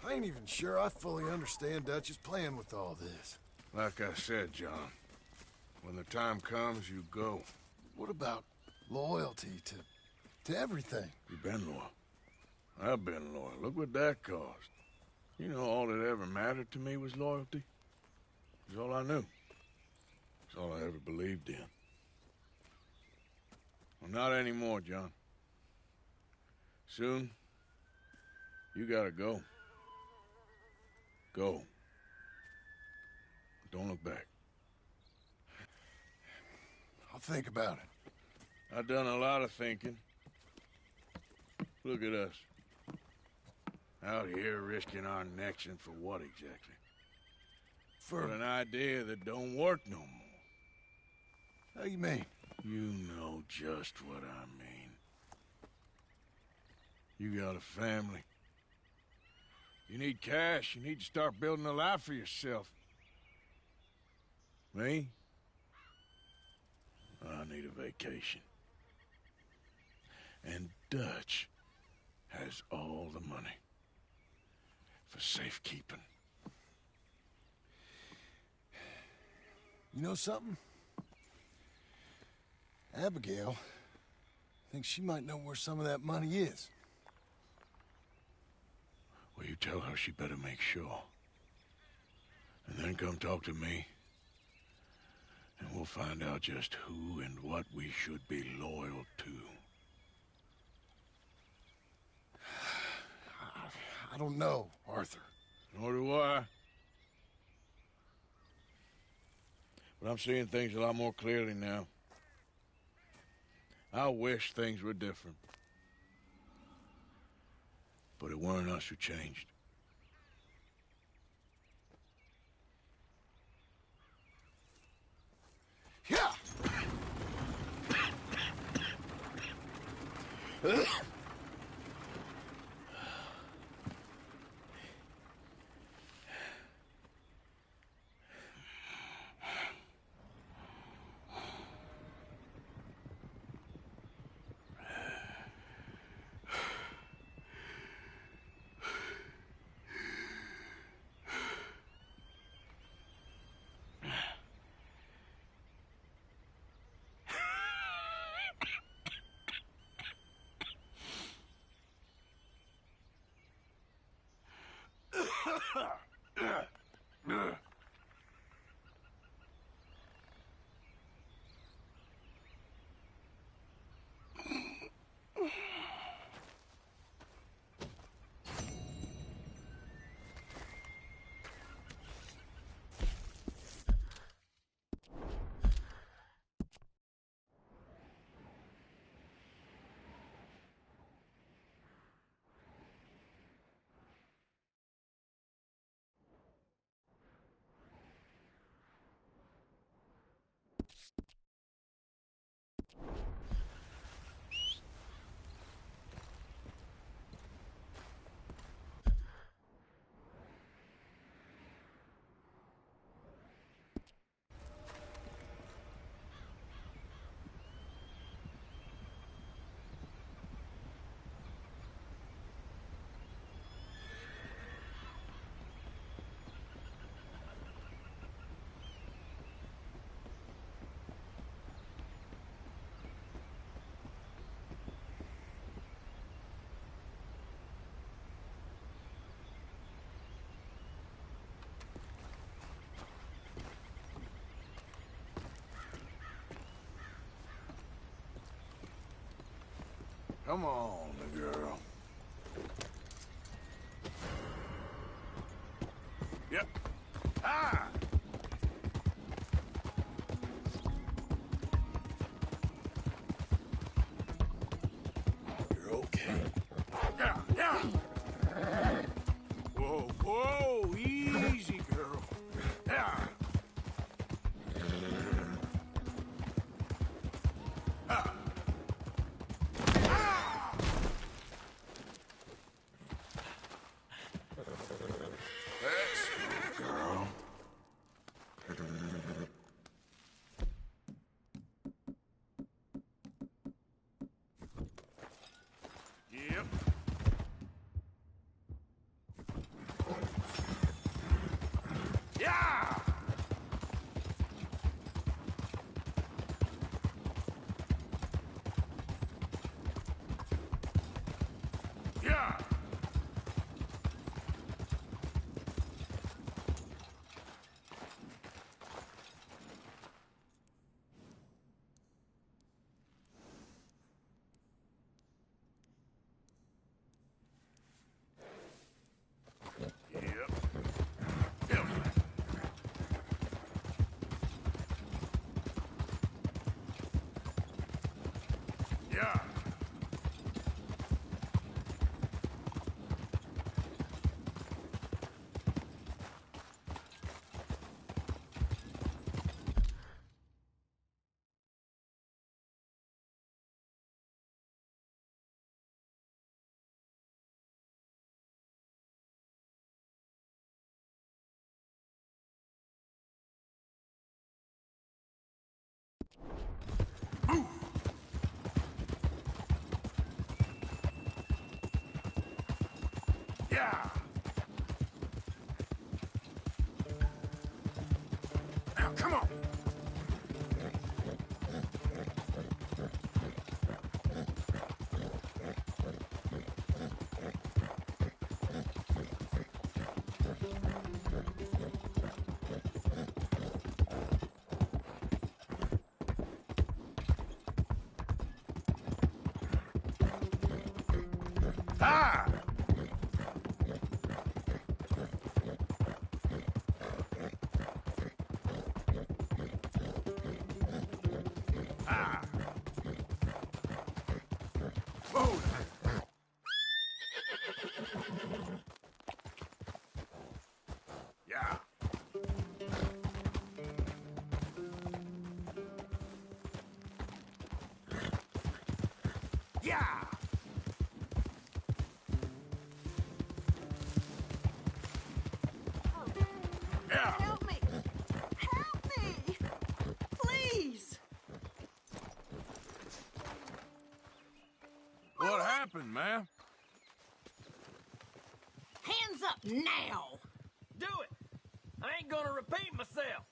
I ain't even sure I fully understand Dutch's plan with all this. Like I said, John, when the time comes, you go. What about loyalty to everything? You've been loyal. I've been loyal. Look what that cost. You know, all that ever mattered to me was loyalty. It was all I knew. It's all I ever believed in. Well, not anymore, John. Soon, you gotta go. Go. Don't look back. I'll think about it. I've done a lot of thinking. Look at us. Out here risking our necks, and for what exactly? For an idea that don't work no more. How you mean? You know just what I mean. You got a family. You need cash. You need to start building a life for yourself. Me? I need a vacation. And Dutch has all the money for safekeeping. You know something? Abigail thinks she might know where some of that money is. Well, you tell her she better make sure. And then come talk to me. And we'll find out just who and what we should be loyal to. I don't know, Arthur. Nor do I. But I'm seeing things a lot more clearly now. I wish things were different. But it weren't us who changed. Yeah! Come on, girl. Yep. Ah! You're okay. Yeah, yeah! Whoa, whoa, easy, girl. Yeah. Ah. Ah. That's good, girl. Yep. Yeah! Yeah! Yep. Yep. Yeah. Yeah. Now, come on. Ah! Ah! Whoa! Yeah. Yeah! Yeah! Help me! Help me! Please! What happened, man? Hands up now! Do it! I ain't gonna repeat myself.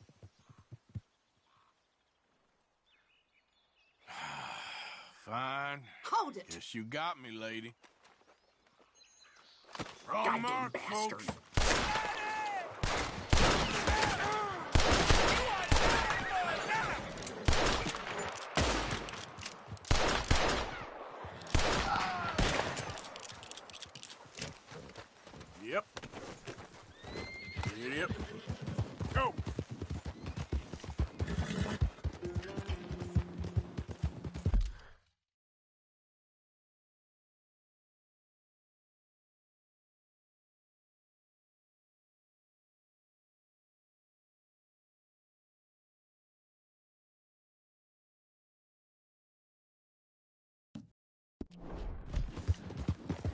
Fine. Hold it! Guess you got me, lady. Wrong Goddamn mark, bastard! folks. Yep. Yep. Go.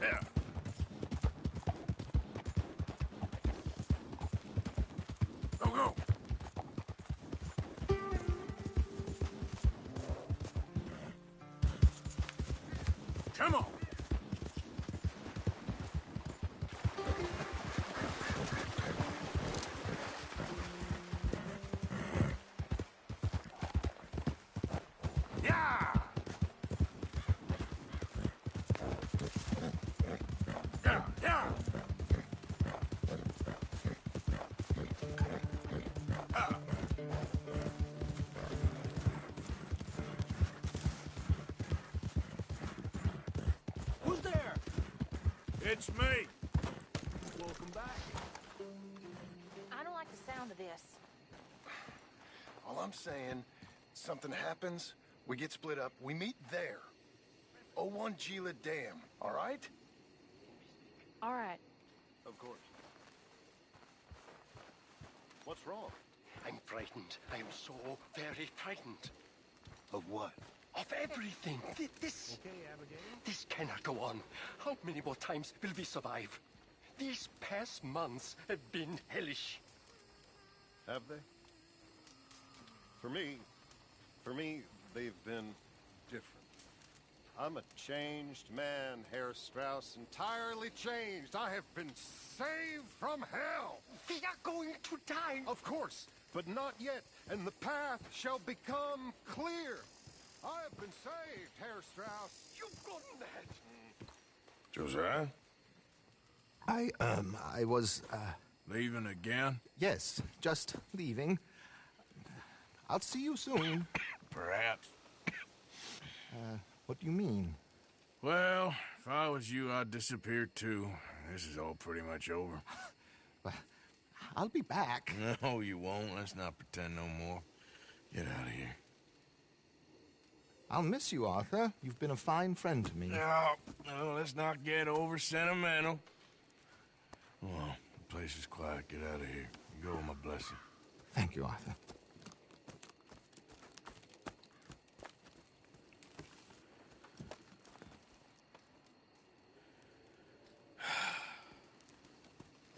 Yeah. It's me. Welcome back. I don't like the sound of this. All I'm saying, something happens, we get split up, we meet there. 01 Gila Dam, all right? All right. Of course. What's wrong? I'm frightened. I am so very frightened. Of what? Of everything. This... Okay, Abigail? This cannot go on. How many more times will we survive? These past months have been hellish. Have they? For me, they've been different. I'm a changed man, Herr Strauss, entirely changed. I have been saved from hell. We are going to die. Of course, but not yet, and the path shall become clear. I have been saved, Herr Strauss. You've gone mad. Josiah? I was, Leaving again? yes, just leaving. I'll see you soon. Perhaps. What do you mean? Well, if I was you, I'd disappear too. This is all pretty much over. I'll be back. No, you won't. Let's not pretend no more. Get out of here. I'll miss you, Arthur. You've been a fine friend to me. No, let's not get over sentimental. Well, the place is quiet. Get out of here. You go with my blessing. Thank you, Arthur.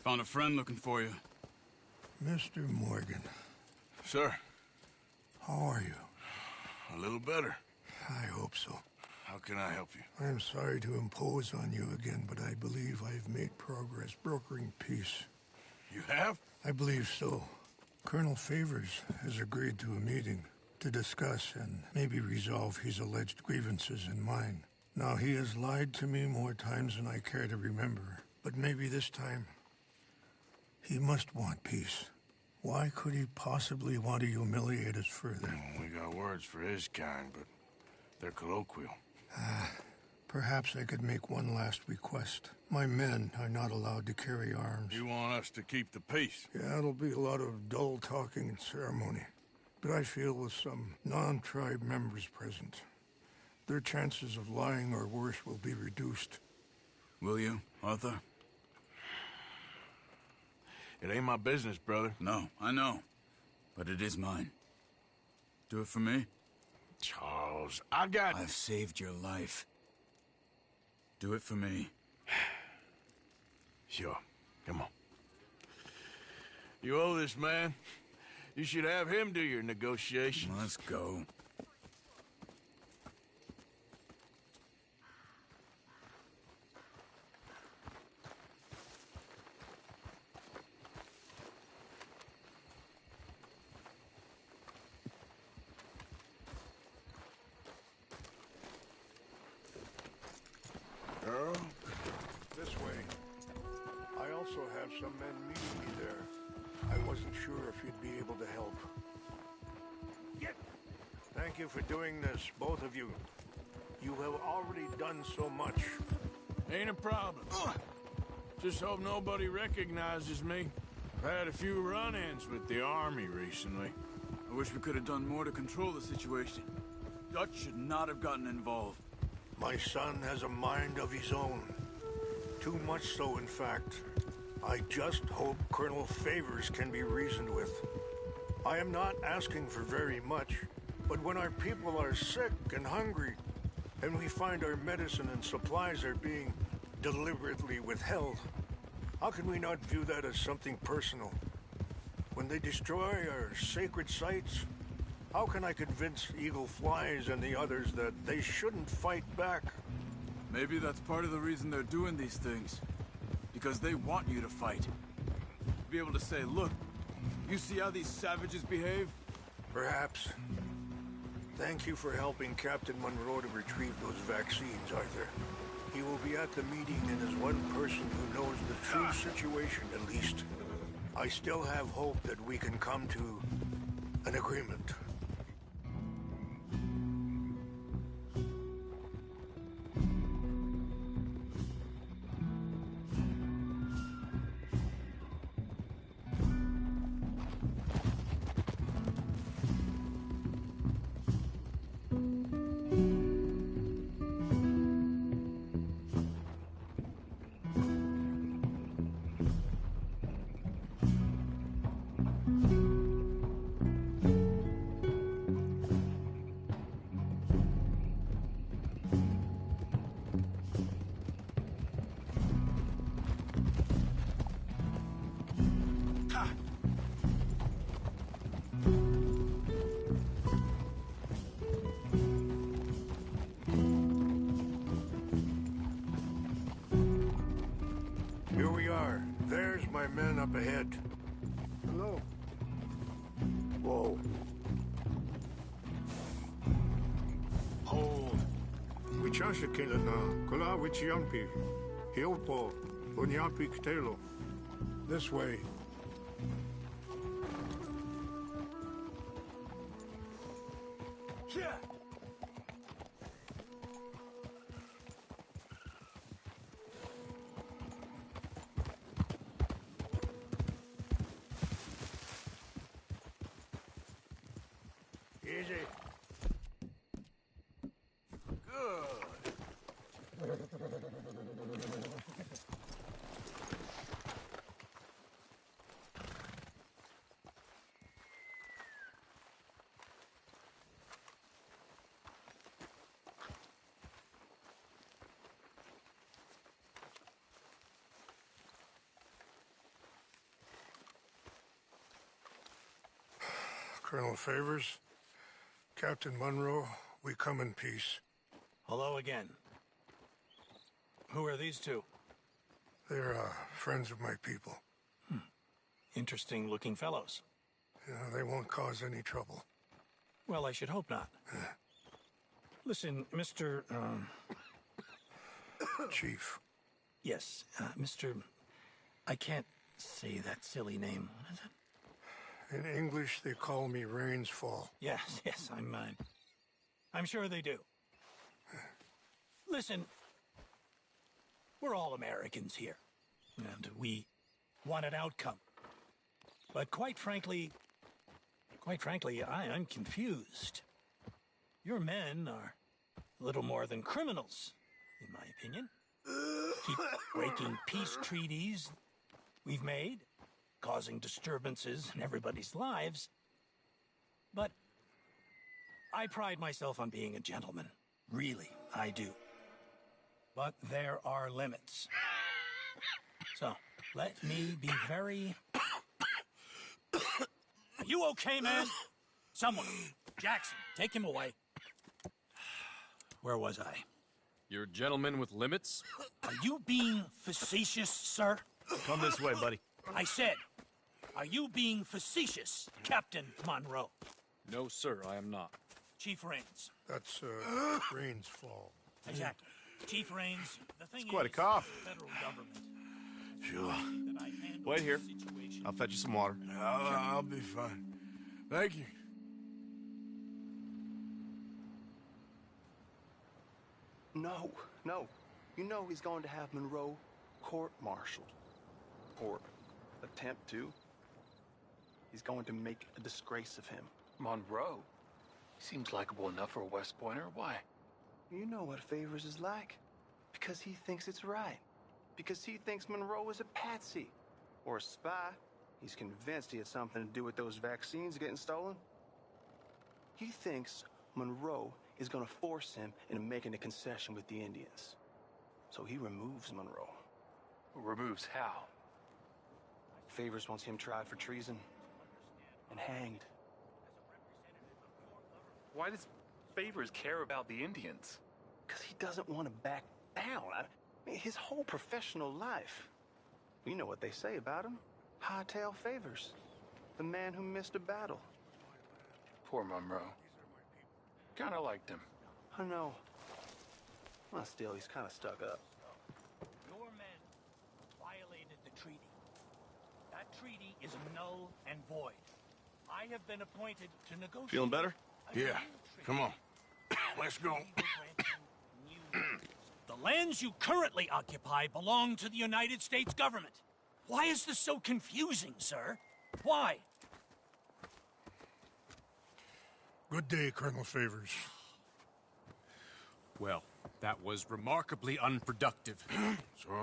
Found a friend looking for you. Mr. Morgan, Sir, how are you? a little better. I hope so. How can I help you? I am sorry to impose on you again, but I believe I have made progress brokering peace. You have? I believe so. Colonel Favors has agreed to a meeting to discuss and maybe resolve his alleged grievances and mine. Now, he has lied to me more times than I care to remember, but maybe this time he must want peace. Why could he possibly want to humiliate us further? We got words for his kind, but they're colloquial. Perhaps I could make one last request. My men are not allowed to carry arms. You want us to keep the peace? Yeah, it'll be a lot of dull talking and ceremony. But I feel with some non-tribe members present, their chances of lying or worse will be reduced. Will you, Arthur? It ain't my business, brother. No, I know. But it is mine. Do it for me? Charles, I've saved your life. Do it for me. Sure. Come on. You owe this man. You should have him do your negotiations. Let's go. Earl, this way. I also have some men meeting me there. I wasn't sure if you'd be able to help. Thank you for doing this, both of you. You have already done so much. Ain't a problem. Just hope nobody recognizes me. I've had a few run-ins with the army recently. I wish we could have done more to control the situation. Dutch should not have gotten involved. My son has a mind of his own. Too much so, in fact. I just hope Colonel Favors can be reasoned with. I am not asking for very much, but when our people are sick and hungry, and we find our medicine and supplies are being deliberately withheld, how can we not view that as something personal? When they destroy our sacred sites, how can I convince Eagle Flies and the others that they shouldn't fight back? Maybe that's part of the reason they're doing these things. Because they want you to fight. Be able to say, look, you see how these savages behave? Perhaps. Thank you for helping Captain Monroe to retrieve those vaccines, Arthur. He will be at the meeting and is one person who knows the true situation, at least. I still have hope that we can come to an agreement. up ahead. Hello. Whoa. Hold. Wichasha Kilana, Kula Wichiampi, Hiopo, Unyampi Ktelo. This way. Yeah. Easy. Colonel Favors, Captain Monroe, we come in peace. Hello again. Who are these two? They're friends of my people. Interesting looking fellows. Yeah, they won't cause any trouble. Well, I should hope not. Listen, Mr. Chief. Yes, Mr. I can't say that silly name. What is it? In English, they call me Rains Fall. Yes, I'm sure they do. Listen, we're all Americans here, and we want an outcome. But quite frankly, I'm confused. Your men are a little more than criminals, in my opinion. Keep breaking peace treaties we've made, causing disturbances in everybody's lives. But I pride myself on being a gentleman. Really, I do. But there are limits. So, let me be very... Are you okay, man? Someone. Jackson, take him away. Where was I? You're a gentleman with limits? Are you being facetious, sir? Come this way, buddy. I said, are you being facetious, Captain Monroe? No, sir, I am not. Chief Rains. That's, Rains Fall. Exactly. Chief Rains, the thing It's quite a is, cough. the federal government... Sure. that I handle Wait here. the situation. I'll fetch you some water. I'll be fine. Thank you. No. You know he's going to have Monroe court-martialed. Or attempt to. He's going to make a disgrace of him. Monroe? He seems likable enough for a West Pointer. Why? You know what Favors is like. Because he thinks it's right. Because he thinks Monroe is a patsy. Or a spy. He's convinced he had something to do with those vaccines getting stolen. He thinks Monroe is going to force him into making a concession with the Indians. So he removes Monroe. Removes how? Favors wants him tried for treason and hanged. Why does Favors care about the Indians? Because he doesn't want to back down. I mean, his whole professional life. You know what they say about him. Hightail Favors. The man who missed a battle. Poor Monroe. Kinda liked him. I know. Well, still, he's kind of stuck up. Your men violated the treaty. That treaty is null and void. I have been appointed to negotiate... Feeling better? Yeah. Come on. Let's go. The lands you currently occupy belong to the United States government. Why is this so confusing, sir? Why? Good day, Colonel Favors. Well, that was remarkably unproductive.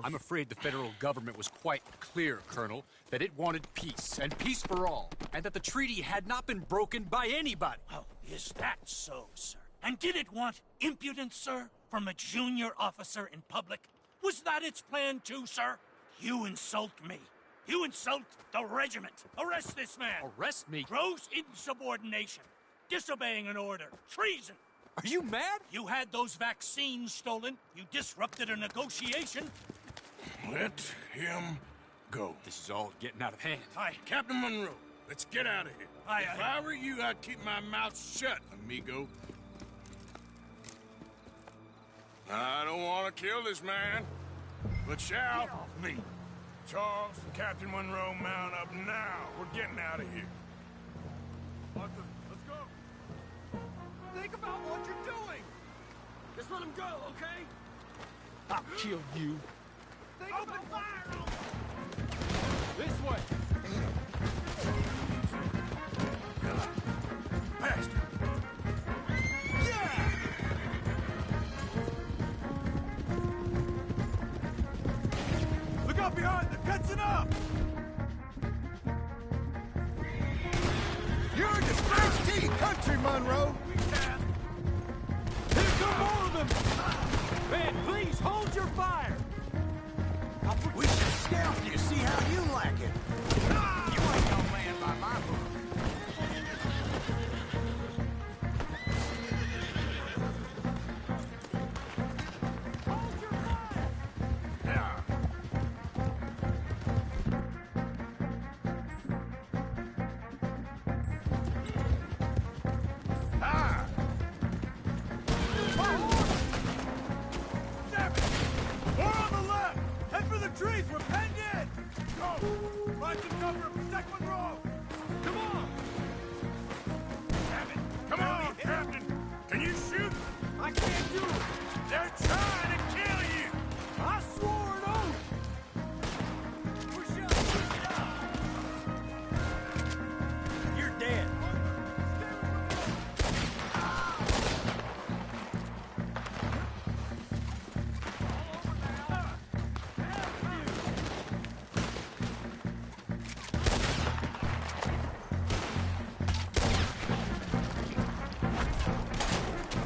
I'm afraid the federal government was quite clear, Colonel, that it wanted peace, and peace for all, and that the treaty had not been broken by anybody. Oh, is that so, sir? And did it want impudence, sir, from a junior officer in public? Was that its plan too, sir? You insult me. You insult the regiment. Arrest this man. Arrest me? Gross insubordination. Disobeying an order. Treason. Are you mad? You had those vaccines stolen. You disrupted a negotiation. Let him go. This is all getting out of hand. Hi, Captain Monroe. Let's get out of here. If I were you, I'd keep my mouth shut, amigo. I don't want to kill this man, but shall. Get off me! Charles, Captain Monroe, mount up now. We're getting out of here. Arthur, let's go. Think about what you're doing! Just let him go, okay? I'll kill you. Open fire on him! This way! Bastard! Yeah! Look out behind! They're catching up! You're a disgrace to your country, Monroe! Here come more of them! Man, please hold your fire! We should scalp you, see how you like it. You ain't no man by my book. Hold your fire! Yeah. Ah! More on the left! Head for the trees! We're penned in! Go! Find some cover and protect Monroe! Come on! Damn it! Come on, Captain! Can you shoot? I can't do it! They're trying to kill you! I swore an oath! Push up! You're dead.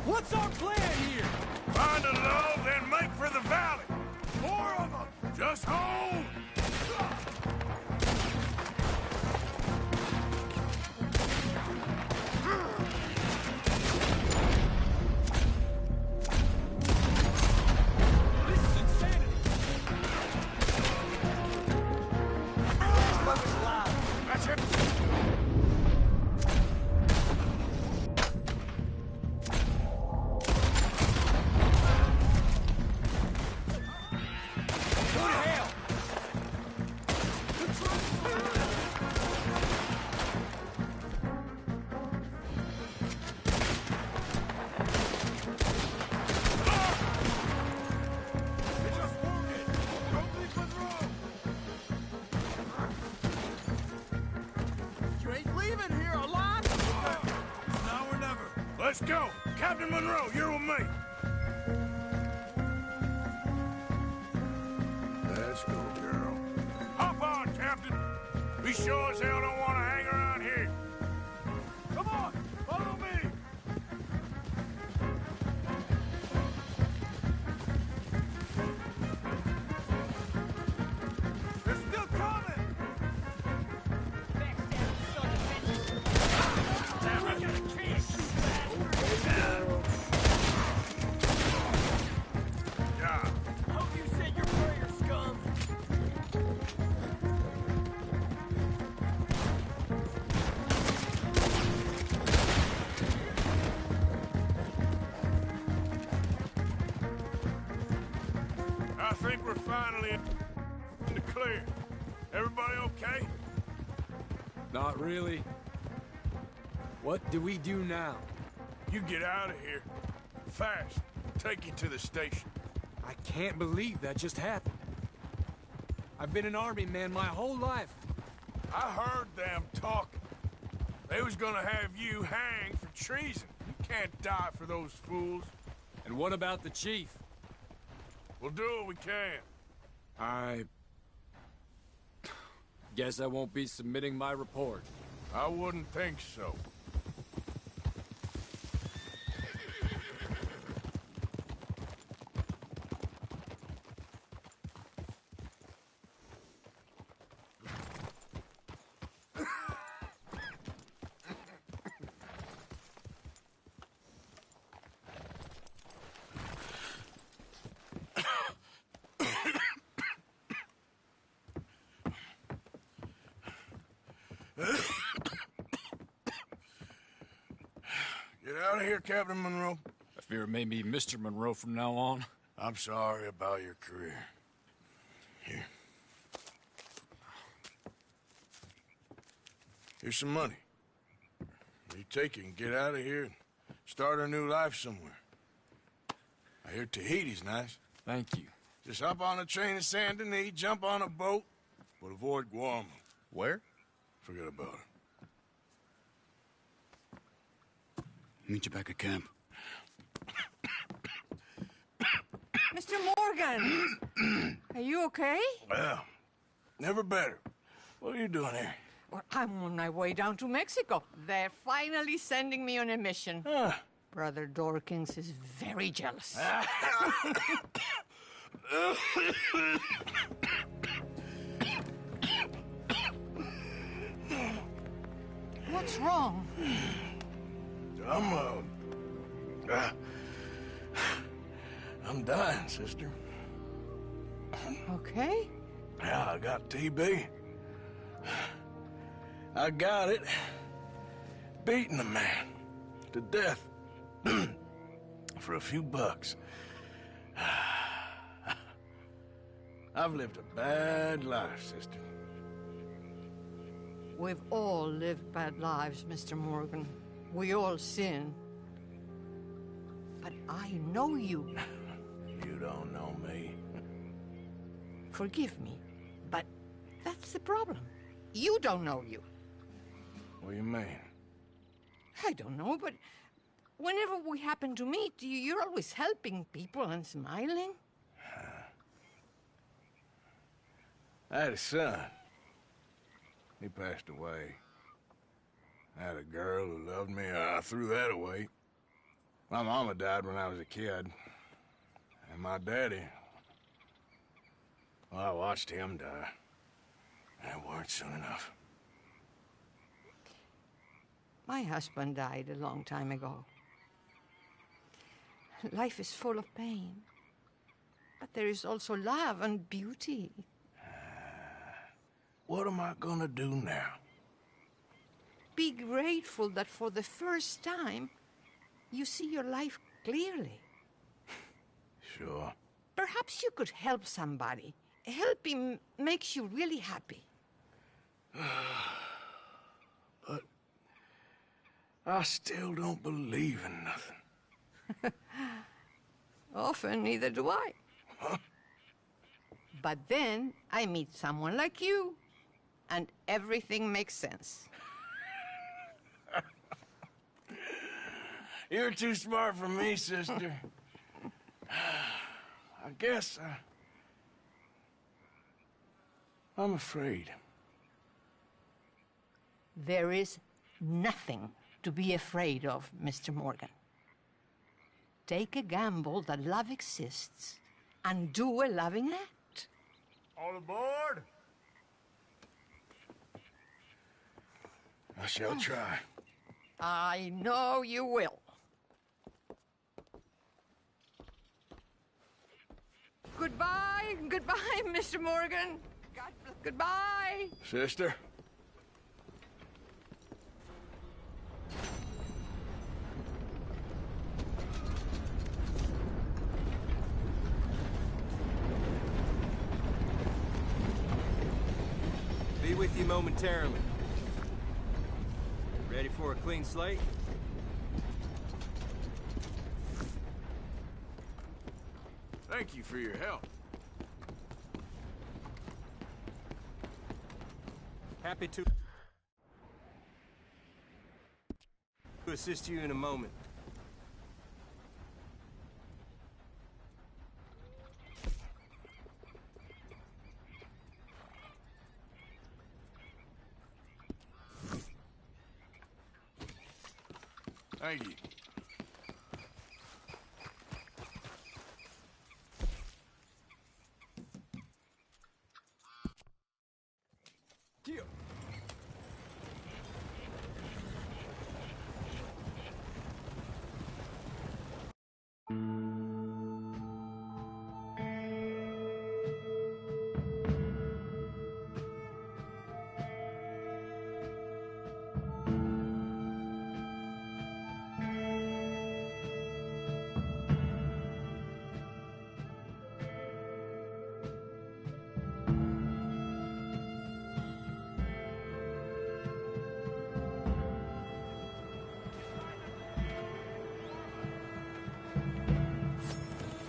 What's our plan here? Find a low, then make for the valley. More of them. Just hold. This is insanity. This fucker's alive. That's it. Go to hell. They just wounded! Don't leave Monroe! You ain't leaving here alive. Now or never! Let's go. Captain Monroe, you're with me. Let's go, girl. Hop on, Captain. We sure as hell don't want to hang around here. Come on! Follow me! They're still coming! Yeah. Hope you said your prayer, scum. I think we're finally in the clear. Everybody okay? Not really. What do we do now? You get out of here. Fast. Take you to the station. I can't believe that just happened. I've been an army man my whole life. I heard them talking. They was gonna have you hanged for treason. You can't die for those fools. And what about the chief? We'll do what we can. I guess I won't be submitting my report. I wouldn't think so. Get out of here, Captain Monroe. I fear it may be Mr. Monroe from now on. I'm sorry about your career. Here. Here's some money. You take it and get out of here and start a new life somewhere. I hear Tahiti's nice. Thank you. Just hop on a train to Saint Denis, jump on a boat, but avoid Guam. Where? Forget about it. Meet you back at camp. Mr. Morgan! Are you okay? Well, never better. What are you doing here? Well, I'm on my way down to Mexico. They're finally sending me on a mission. Brother Dorkins is very jealous. What's wrong? I'm dying, sister. Okay. Yeah, I got TB. I got it. Beating a man to death for a few bucks. I've lived a bad life, sister. We've all lived bad lives, Mr. Morgan. We all sin. But I know you. You don't know me. Forgive me, but that's the problem. You don't know you. What do you mean? I don't know, but whenever we happen to meet, you're always helping people and smiling. I had a son. He passed away. I had a girl who loved me. I threw that away. My mama died when I was a kid. And my daddy, well, I watched him die. And it weren't soon enough. My husband died a long time ago. Life is full of pain. But there is also love and beauty. What am I gonna do now? Be grateful that for the first time, you see your life clearly. Sure. Perhaps you could help somebody. Helping makes you really happy. But I still don't believe in nothing. Often, neither do I. But then I meet someone like you, and everything makes sense. You're too smart for me, sister. I guess I'm afraid. There is nothing to be afraid of, Mr. Morgan. Take a gamble that love exists and do a loving act. All aboard! I shall try. I know you will. Goodbye, goodbye, Mr. Morgan. God bless. Goodbye. Sister? Be with you momentarily. Ready for a clean slate? Thank you for your help. Happy to assist you in a moment. Thank you. Deal.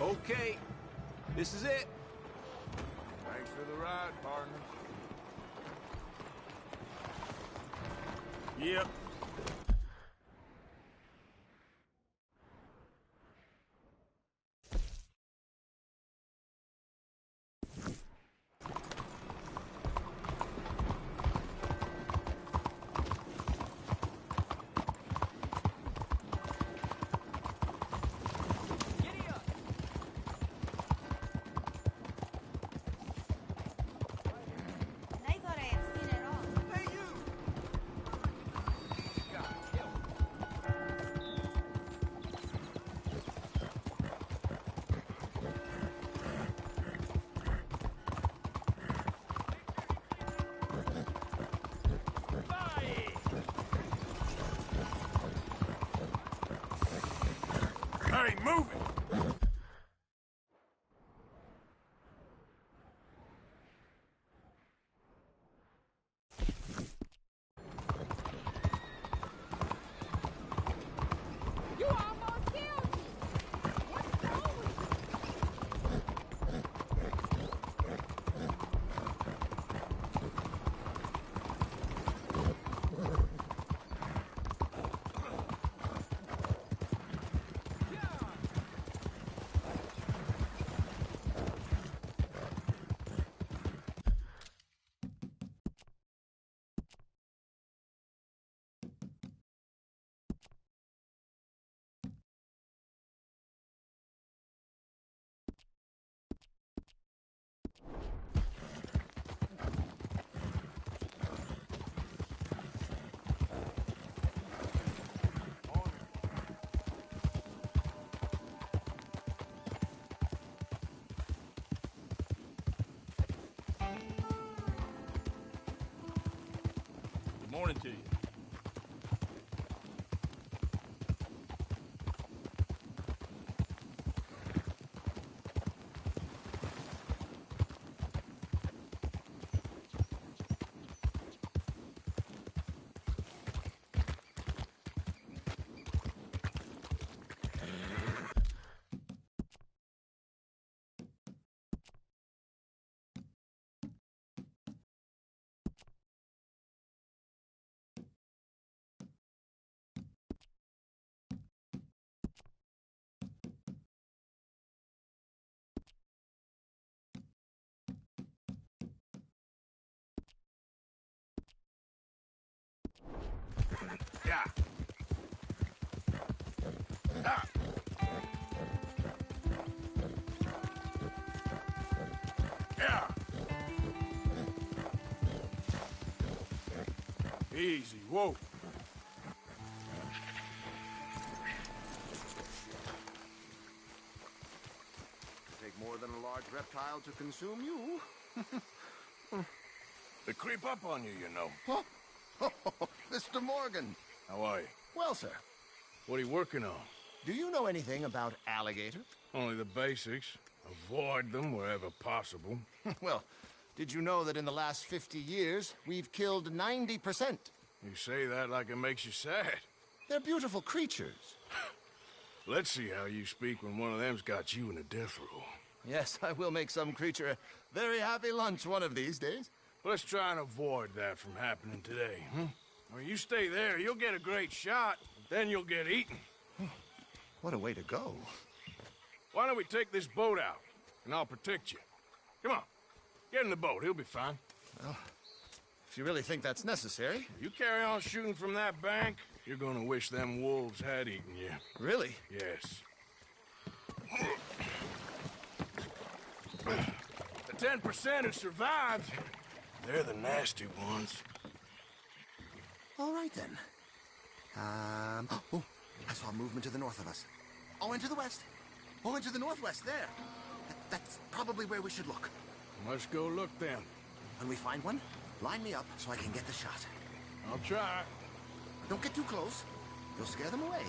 Okay, this is it. Thanks for the ride, partner. Yep. Hey, move it! You almost killed me! What's wrong with you? Good morning to you. Yeah. Ah. Yeah. Easy, whoa. Take more than a large reptile to consume you. They creep up on you, you know. Huh? Mr. Morgan. How are you? Well, sir, What are you working on? do you know anything about alligators? Only the basics. Avoid them wherever possible. Well, did you know that in the last 50 years, we've killed 90%? You say that like it makes you sad. They're beautiful creatures. Let's see how you speak when one of them's got you in a death row. Yes, I will make some creature a very happy lunch one of these days. Let's try and avoid that from happening today, huh? When you stay there, you'll get a great shot, but then you'll get eaten. What a way to go. Why don't we take this boat out, and I'll protect you. Come on, get in the boat. He'll be fine. Well, if you really think that's necessary. You carry on shooting from that bank, you're gonna wish them wolves had eaten you. Really? Yes. The 10% who survived, they're the nasty ones. All right, then. Oh, I saw movement to the north of us. Oh, and to the west. Oh, and to the northwest, there. That's probably where we should look. Let's go look then. When we find one, line me up so I can get the shot. I'll try. Don't get too close. You'll scare them away.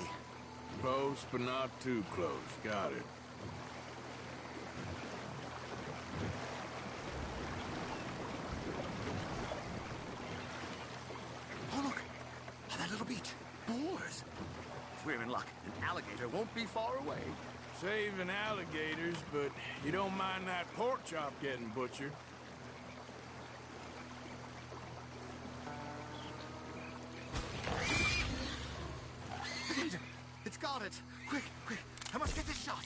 Close, but not too close. Got it. Oh, look. Oh, that little beach. Boars. If we're in luck, an alligator won't be far away. Saving alligators, but you don't mind that pork chop getting butchered. It's got it. Quick, quick. I must get this shot.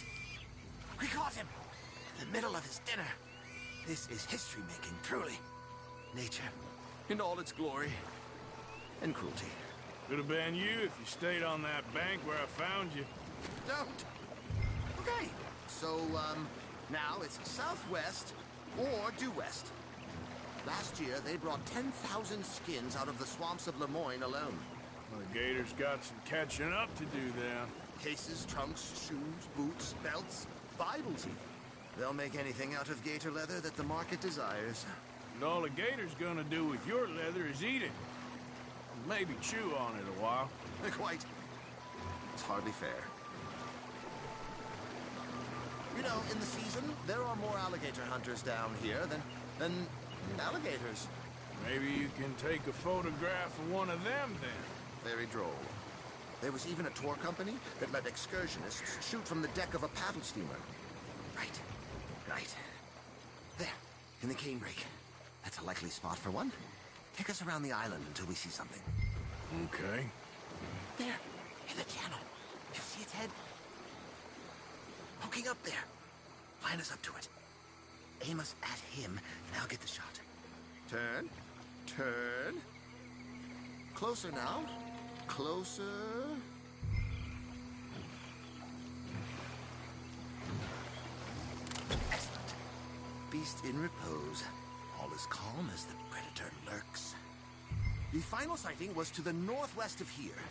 We caught him. In the middle of his dinner. This is history-making, truly. Nature, in all its glory and cruelty. Could have been you if you stayed on that bank where I found you. Don't. Okay. So, now it's southwest or due west. Last year, they brought 10,000 skins out of the swamps of Lemoyne alone. The gators got some catching up to do then. Cases, trunks, shoes, boots, belts, Bibles even. They'll make anything out of gator leather that the market desires. And all a gator's gonna do with your leather is eat it. And maybe chew on it a while. Quite. It's hardly fair. You know, in the season, there are more alligator hunters down here than alligators. Maybe you can take a photograph of one of them then. Very droll. There was even a tour company that let excursionists shoot from the deck of a paddle steamer. Right. Right. There, in the canebrake. That's a likely spot for one. Take us around the island until we see something. Okay. There, in the channel. You see its head? Poking up there. Line us up to it. Aim us at him, and I'll get the shot. Turn. Turn. Closer now. Closer. Excellent. Beast in repose. All as calm as the predator lurks. The final sighting was to the northwest of here.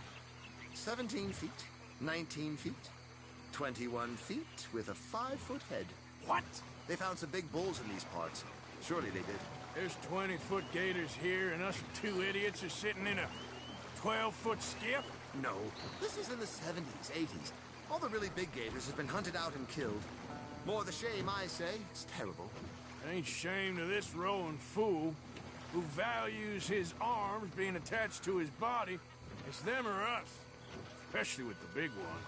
17 feet, 19 feet, 21 feet with a 5-foot head. What? They found some big bulls in these parts. Surely they did. There's 20-foot gators here, and us two idiots are sitting in a 12-foot skiff? No. This is in the 70s, 80s. All the really big gators have been hunted out and killed. More the shame, I say. It's terrible. Ain't shame to this rowing fool who values his arms being attached to his body. It's them or us. Especially with the big ones.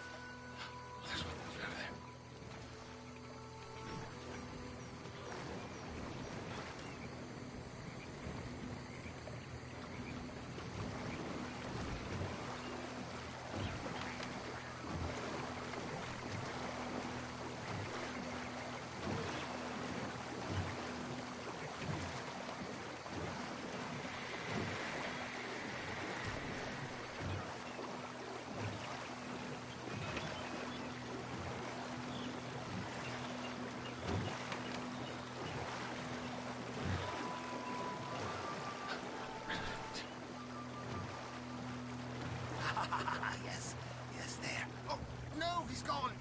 Yes, there. Oh, no, he's gone.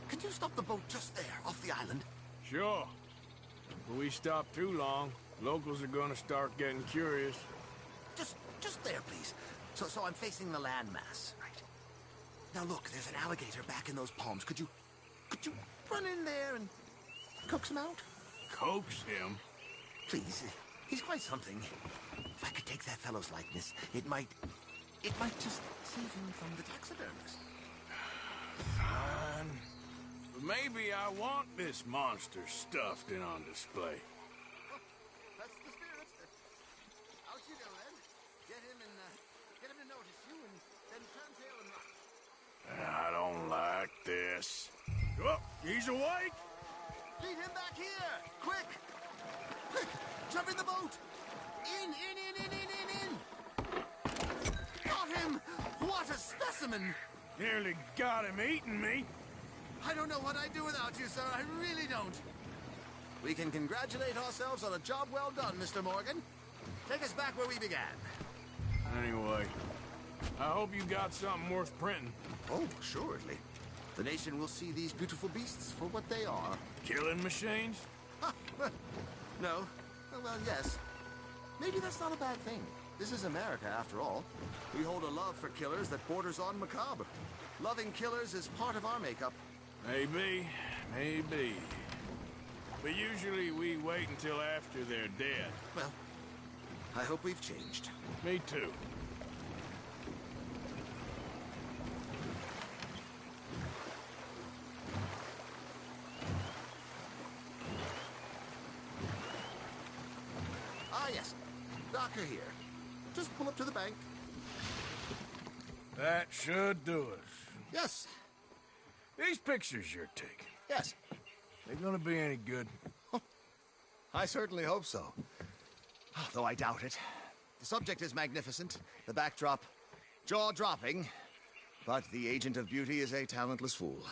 Can you stop the boat just there, off the island? Sure. If we stop too long, locals are gonna start getting curious. Just there, please. So I'm facing the landmass, right? Now look, there's an alligator back in those palms. Could you run in there and coax him out? Coax him? Please. He's quite something. If I could take that fellow's likeness, it might just save him from the taxidermist. Fine. But maybe I want this monster stuffed and on display. That's the spirit. Out you go, then. Get him to notice you, and then turn tail and run. I don't like this. Oh, he's awake! Lead him back here! Quick! Quick! Jump in the boat! In! Got him! What a specimen! Nearly got him eating me. I don't know what I'd do without you, sir. I really don't. We can congratulate ourselves on a job well done, Mr. Morgan. Take us back where we began. Anyway, I hope you got something worth printing. Oh, assuredly. The nation will see these beautiful beasts for what they are. Killing machines? No. Well, yes. Maybe that's not a bad thing. This is America, after all. We hold a love for killers that borders on macabre. Loving killers is part of our makeup. Maybe. But usually we wait until after they're dead. Well, I hope we've changed. Me too. Just pull up to the bank. That should do us. Yes. These pictures you're taking, Yes. they gonna be any good? I certainly hope so. Though I doubt it. The subject is magnificent, the backdrop jaw-dropping, but the agent of beauty is a talentless fool.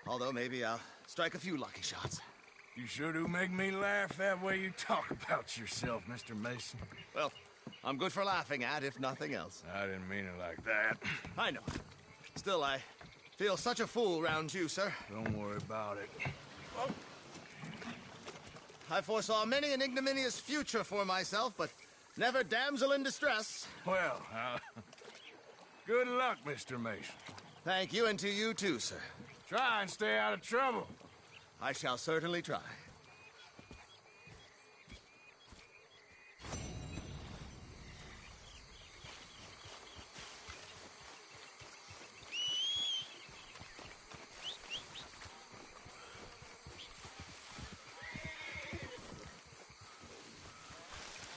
Although maybe I'll strike a few lucky shots. You sure do make me laugh that way you talk about yourself, Mr. Mason. Well, I'm good for laughing at, if nothing else. I didn't mean it like that. I know. Still, I feel such a fool round you, sir. Don't worry about it. I foresaw many an ignominious future for myself, but never damsel in distress. Well, good luck, Mr. Mason. Thank you, and to you too, sir. Try and stay out of trouble. I shall certainly try.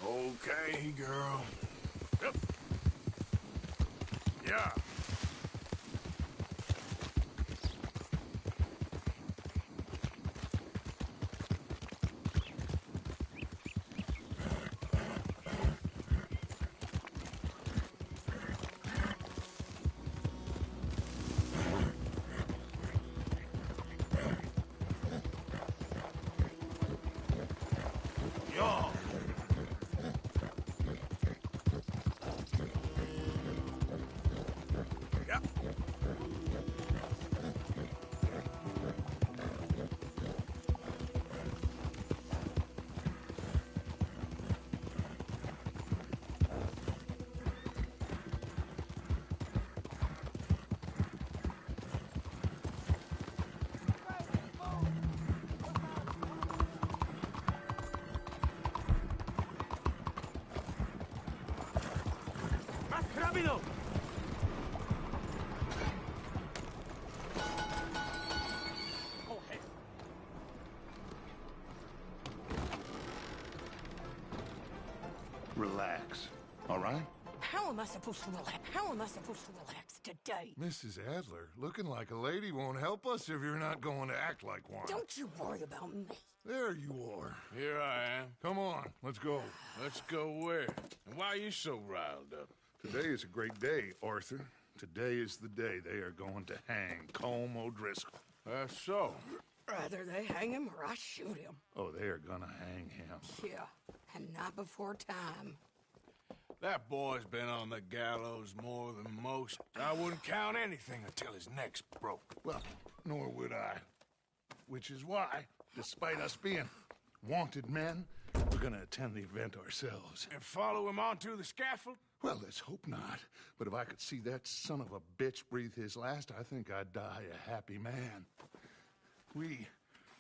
Okay, girl. Yep. Yeah. ¡Rápido! Relax, all right? How am I supposed to relax? How am I supposed to relax today? Mrs. Adler, looking like a lady won't help us if you're not going to act like one. Don't you worry about me. There you are. Here I am. Come on, let's go. Let's go where? And why are you so riled up? Today is a great day, Arthur. Today is the day they are going to hang Colm O'Driscoll. That's so. Rather they hang him or I shoot him. Oh, they are gonna hang him. Yeah, and not before time. That boy's been on the gallows more than most. I wouldn't count anything until his neck's broke. Well, nor would I. Which is why, despite us being wanted men, we're gonna attend the event ourselves. And follow him onto the scaffold? Well, let's hope not. But if I could see that son of a bitch breathe his last, I think I'd die a happy man. We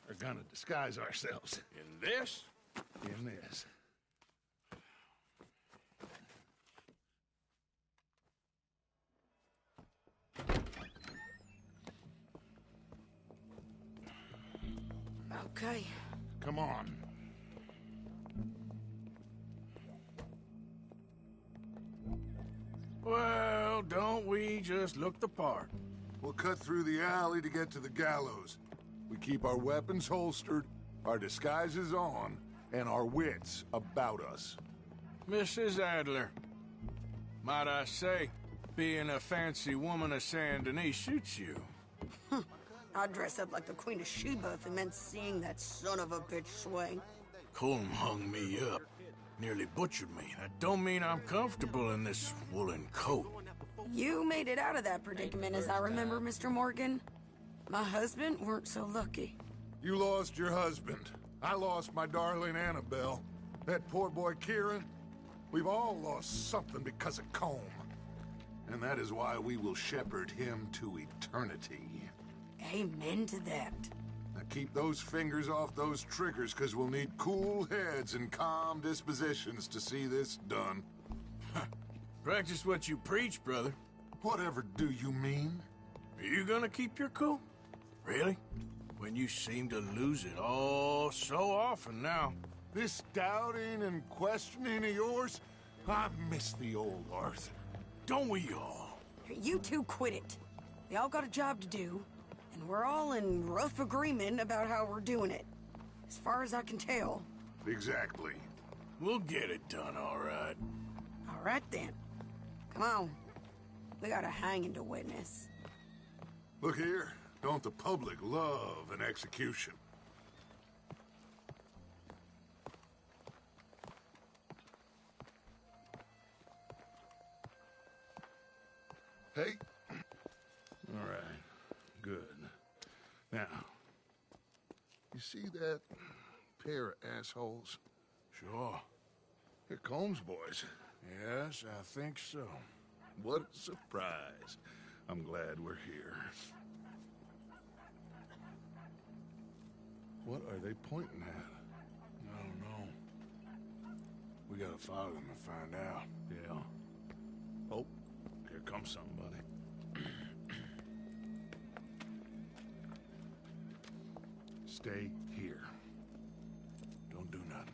are gonna disguise ourselves. In this? In this. Okay. Come on. Well, don't we just look the part? We'll cut through the alley to get to the gallows. We keep our weapons holstered, our disguises on, and our wits about us. Mrs. Adler, might I say, being a fancy woman of Saint Denis suits you. I'd dress up like the Queen of Sheba if it meant seeing that son of a bitch swing. Colm hung me up. Nearly butchered me. That don't mean I'm comfortable in this woolen coat. You made it out of that predicament, as I remember, Mr. Morgan. My husband weren't so lucky. You lost your husband. I lost my darling Annabelle. That poor boy Kieran. We've all lost something because of Colm. And that is why we will shepherd him to eternity. Amen to that. Now keep those fingers off those triggers, because we'll need cool heads and calm dispositions to see this done. Practice what you preach, brother. Whatever do you mean? Are you gonna keep your cool? Really? When you seem to lose it all so often now. This doubting and questioning of yours, I miss the old Arthur. Don't we all? You two quit it. They all got a job to do, and we're all in rough agreement about how we're doing it. As far as I can tell. Exactly. We'll get it done, all right. All right, then. Come on. We got a hanging to witness. Look here. Don't the public love an execution? Hey. All right. Good. Now, you see that pair of assholes? Sure. They're Combs boys. Yes, I think so. What a surprise. I'm glad we're here. What are they pointing at? I don't know. We gotta follow them and find out. Yeah. Oh, here comes somebody. Stay here. Don't do nothing.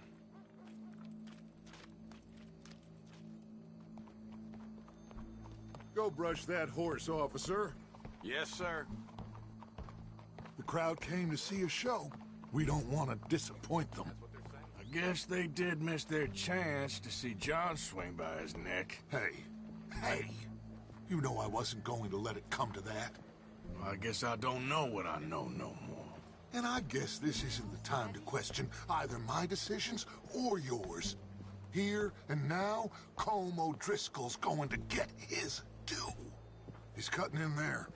Go brush that horse, officer. Yes, sir. The crowd came to see a show. We don't want to disappoint them. I guess they did miss their chance to see John swing by his neck. Hey, you know I wasn't going to let it come to that. Well, I guess I don't know what I know no more. And I guess this isn't the time to question either my decisions or yours. Here and now, Colm O'Driscoll's going to get his due. He's cutting in there.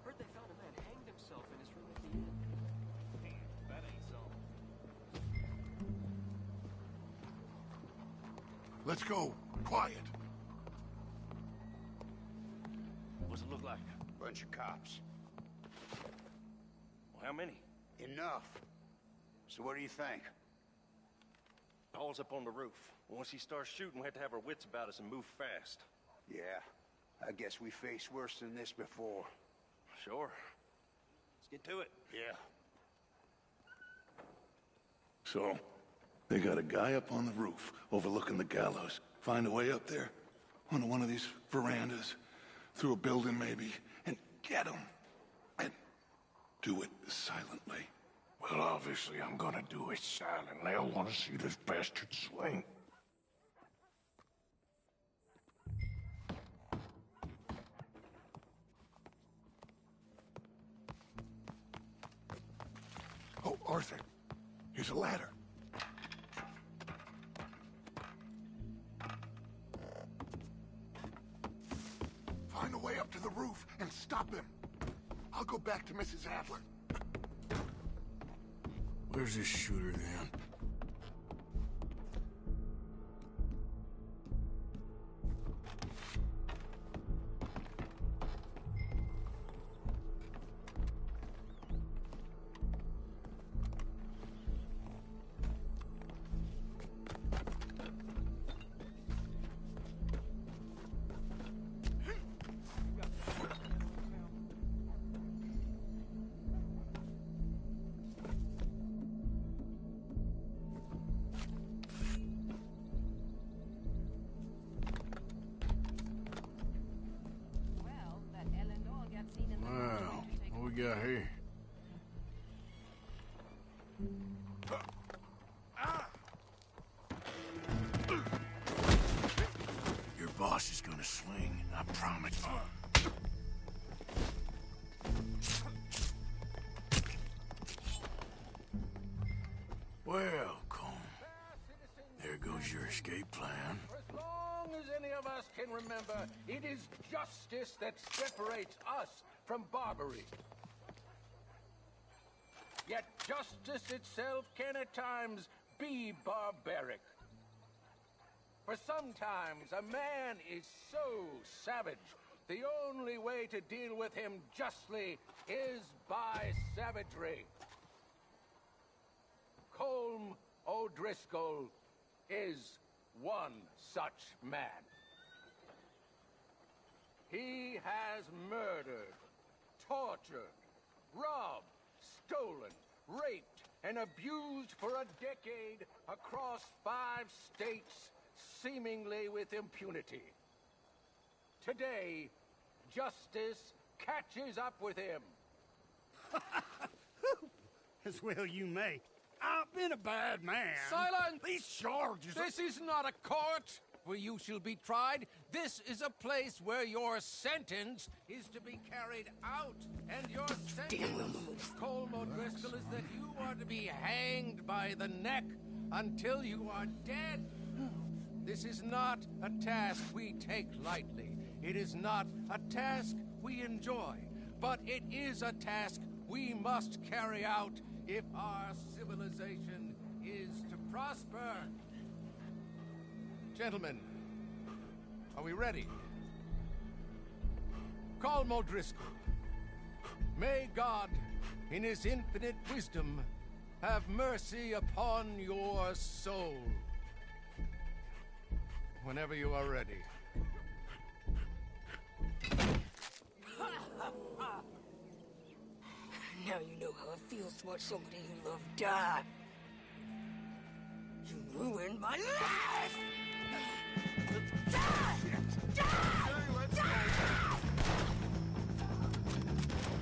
Heard they found a man hanged himself in his room at the inn. That ain't so. Let's go. Quiet. What's it look like? Bunch of cops. Well, how many? Enough. So what do you think? Paul's up on the roof. Once he starts shooting, we have to have our wits about us and move fast. Yeah, I guess we faced worse than this before. Sure. Let's get to it. Yeah. So, they got a guy up on the roof overlooking the gallows. Find a way up there, onto one of these verandas, through a building maybe, and get him. And do it silently. Well, obviously I'm gonna do it silently. I want to see this bastard swing. Oh, Arthur, here's a ladder. Find a way up to the roof and stop him. I'll go back to Mrs. Adler. Where's this shooter, then? Wow, what we got here? Your boss is gonna swing, I promise. Well, Colm, there goes your escape plan. As long as any of us can remember, it is justice that separates us from Barbary. Yet justice itself can at times be barbaric. For sometimes a man is so savage, the only way to deal with him justly is by savagery. Colm O'Driscoll is one such man. He has murdered, tortured, robbed, stolen, raped, and abused for a decade across 5 states, seemingly with impunity. Today, justice catches up with him. As well you may. I've been a bad man. Silence! These charges This is not a court where you shall be tried. This is a place where your sentence is to be carried out. And your sentence, Colm O'Driscoll, is that you are to be hanged by the neck until you are dead. This is not a task we take lightly. It is not a task we enjoy. But it is a task we must carry out if our civilization is to prosper. Gentlemen, are we ready? Colm O'Driscoll, may God, in his infinite wisdom, have mercy upon your soul. Whenever you are ready. Now you know how it feels to watch somebody you love die. You ruined my life! Die!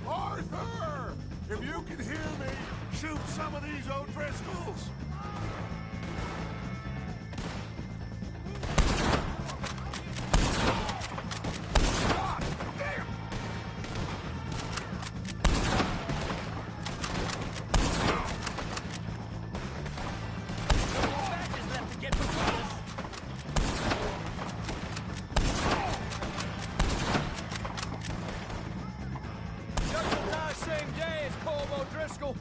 Arthur! If you can hear me, shoot some of these O'Driscolls! Same day as Colm O'Driscoll.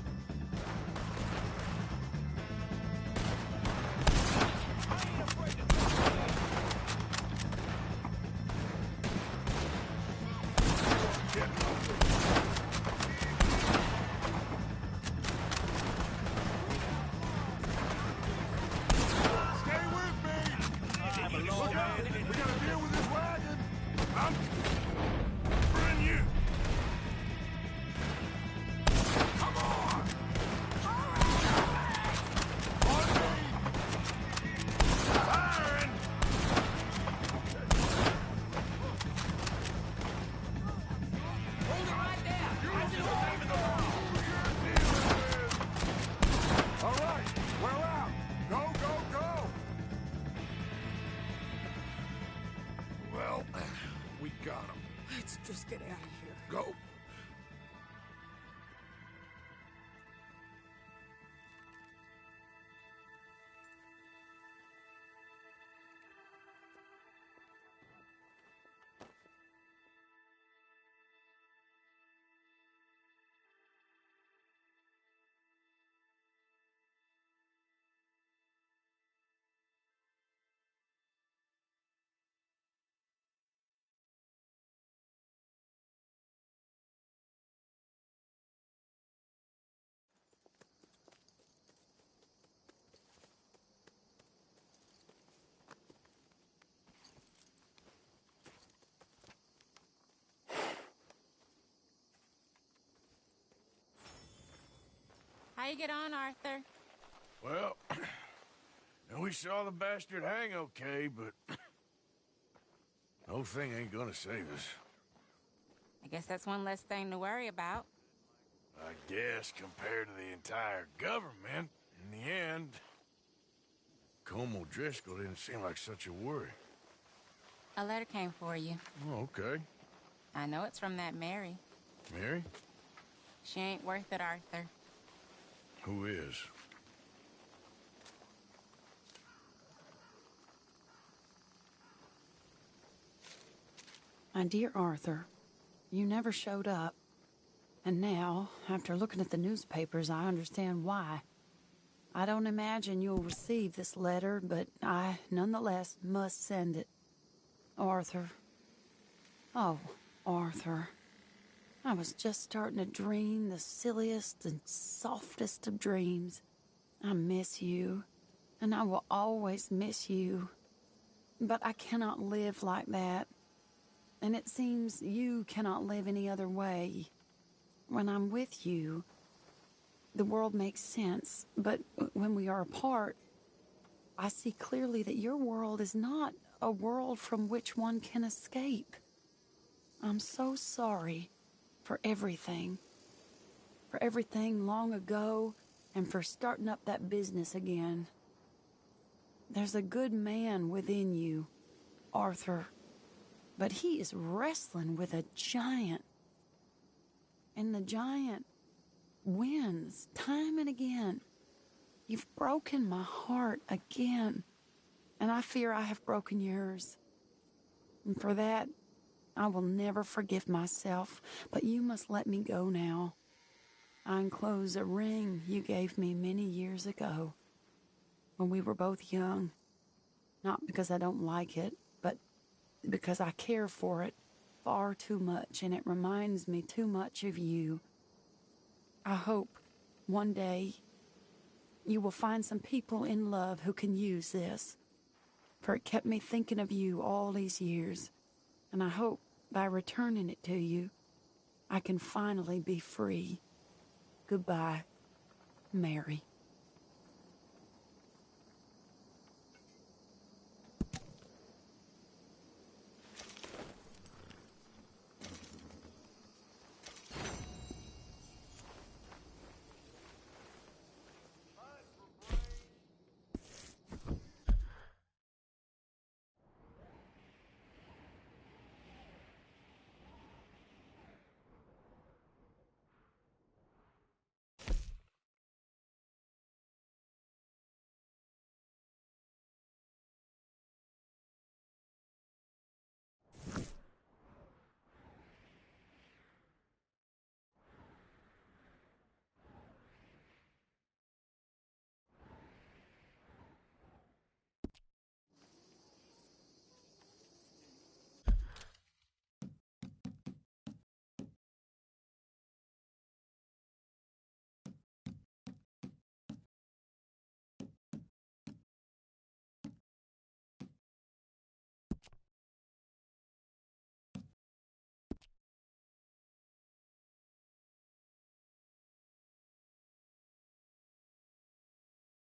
Let's just get out of here. Go. How you get on, Arthur? Well, we saw the bastard hang okay, but the whole thing ain't gonna save us. I guess that's one less thing to worry about. I guess compared to the entire government, in the end, Colm O'Driscoll didn't seem like such a worry. A letter came for you. Oh, okay. I know it's from that Mary. Mary? She ain't worth it, Arthur. Who is? My dear Arthur, you never showed up. And now, after looking at the newspapers, I understand why. I don't imagine you'll receive this letter, but I, nonetheless, must send it. Arthur. Oh, Arthur. I was just starting to dream the silliest and softest of dreams. I miss you, and I will always miss you. But I cannot live like that. And it seems you cannot live any other way. When I'm with you, the world makes sense, but when we are apart, I see clearly that your world is not a world from which one can escape. I'm so sorry for everything. For everything long ago, and for starting up that business again. There's a good man within you, Arthur, but he is wrestling with a giant. And the giant wins time and again. You've broken my heart again, and I fear I have broken yours. And for that, I will never forgive myself, but you must let me go now. I enclose a ring you gave me many years ago, when we were both young. Not because I don't like it, but because I care for it far too much, and it reminds me too much of you. I hope one day you will find some people in love who can use this, for it kept me thinking of you all these years, and I hope by returning it to you, I can finally be free. Goodbye, Mary.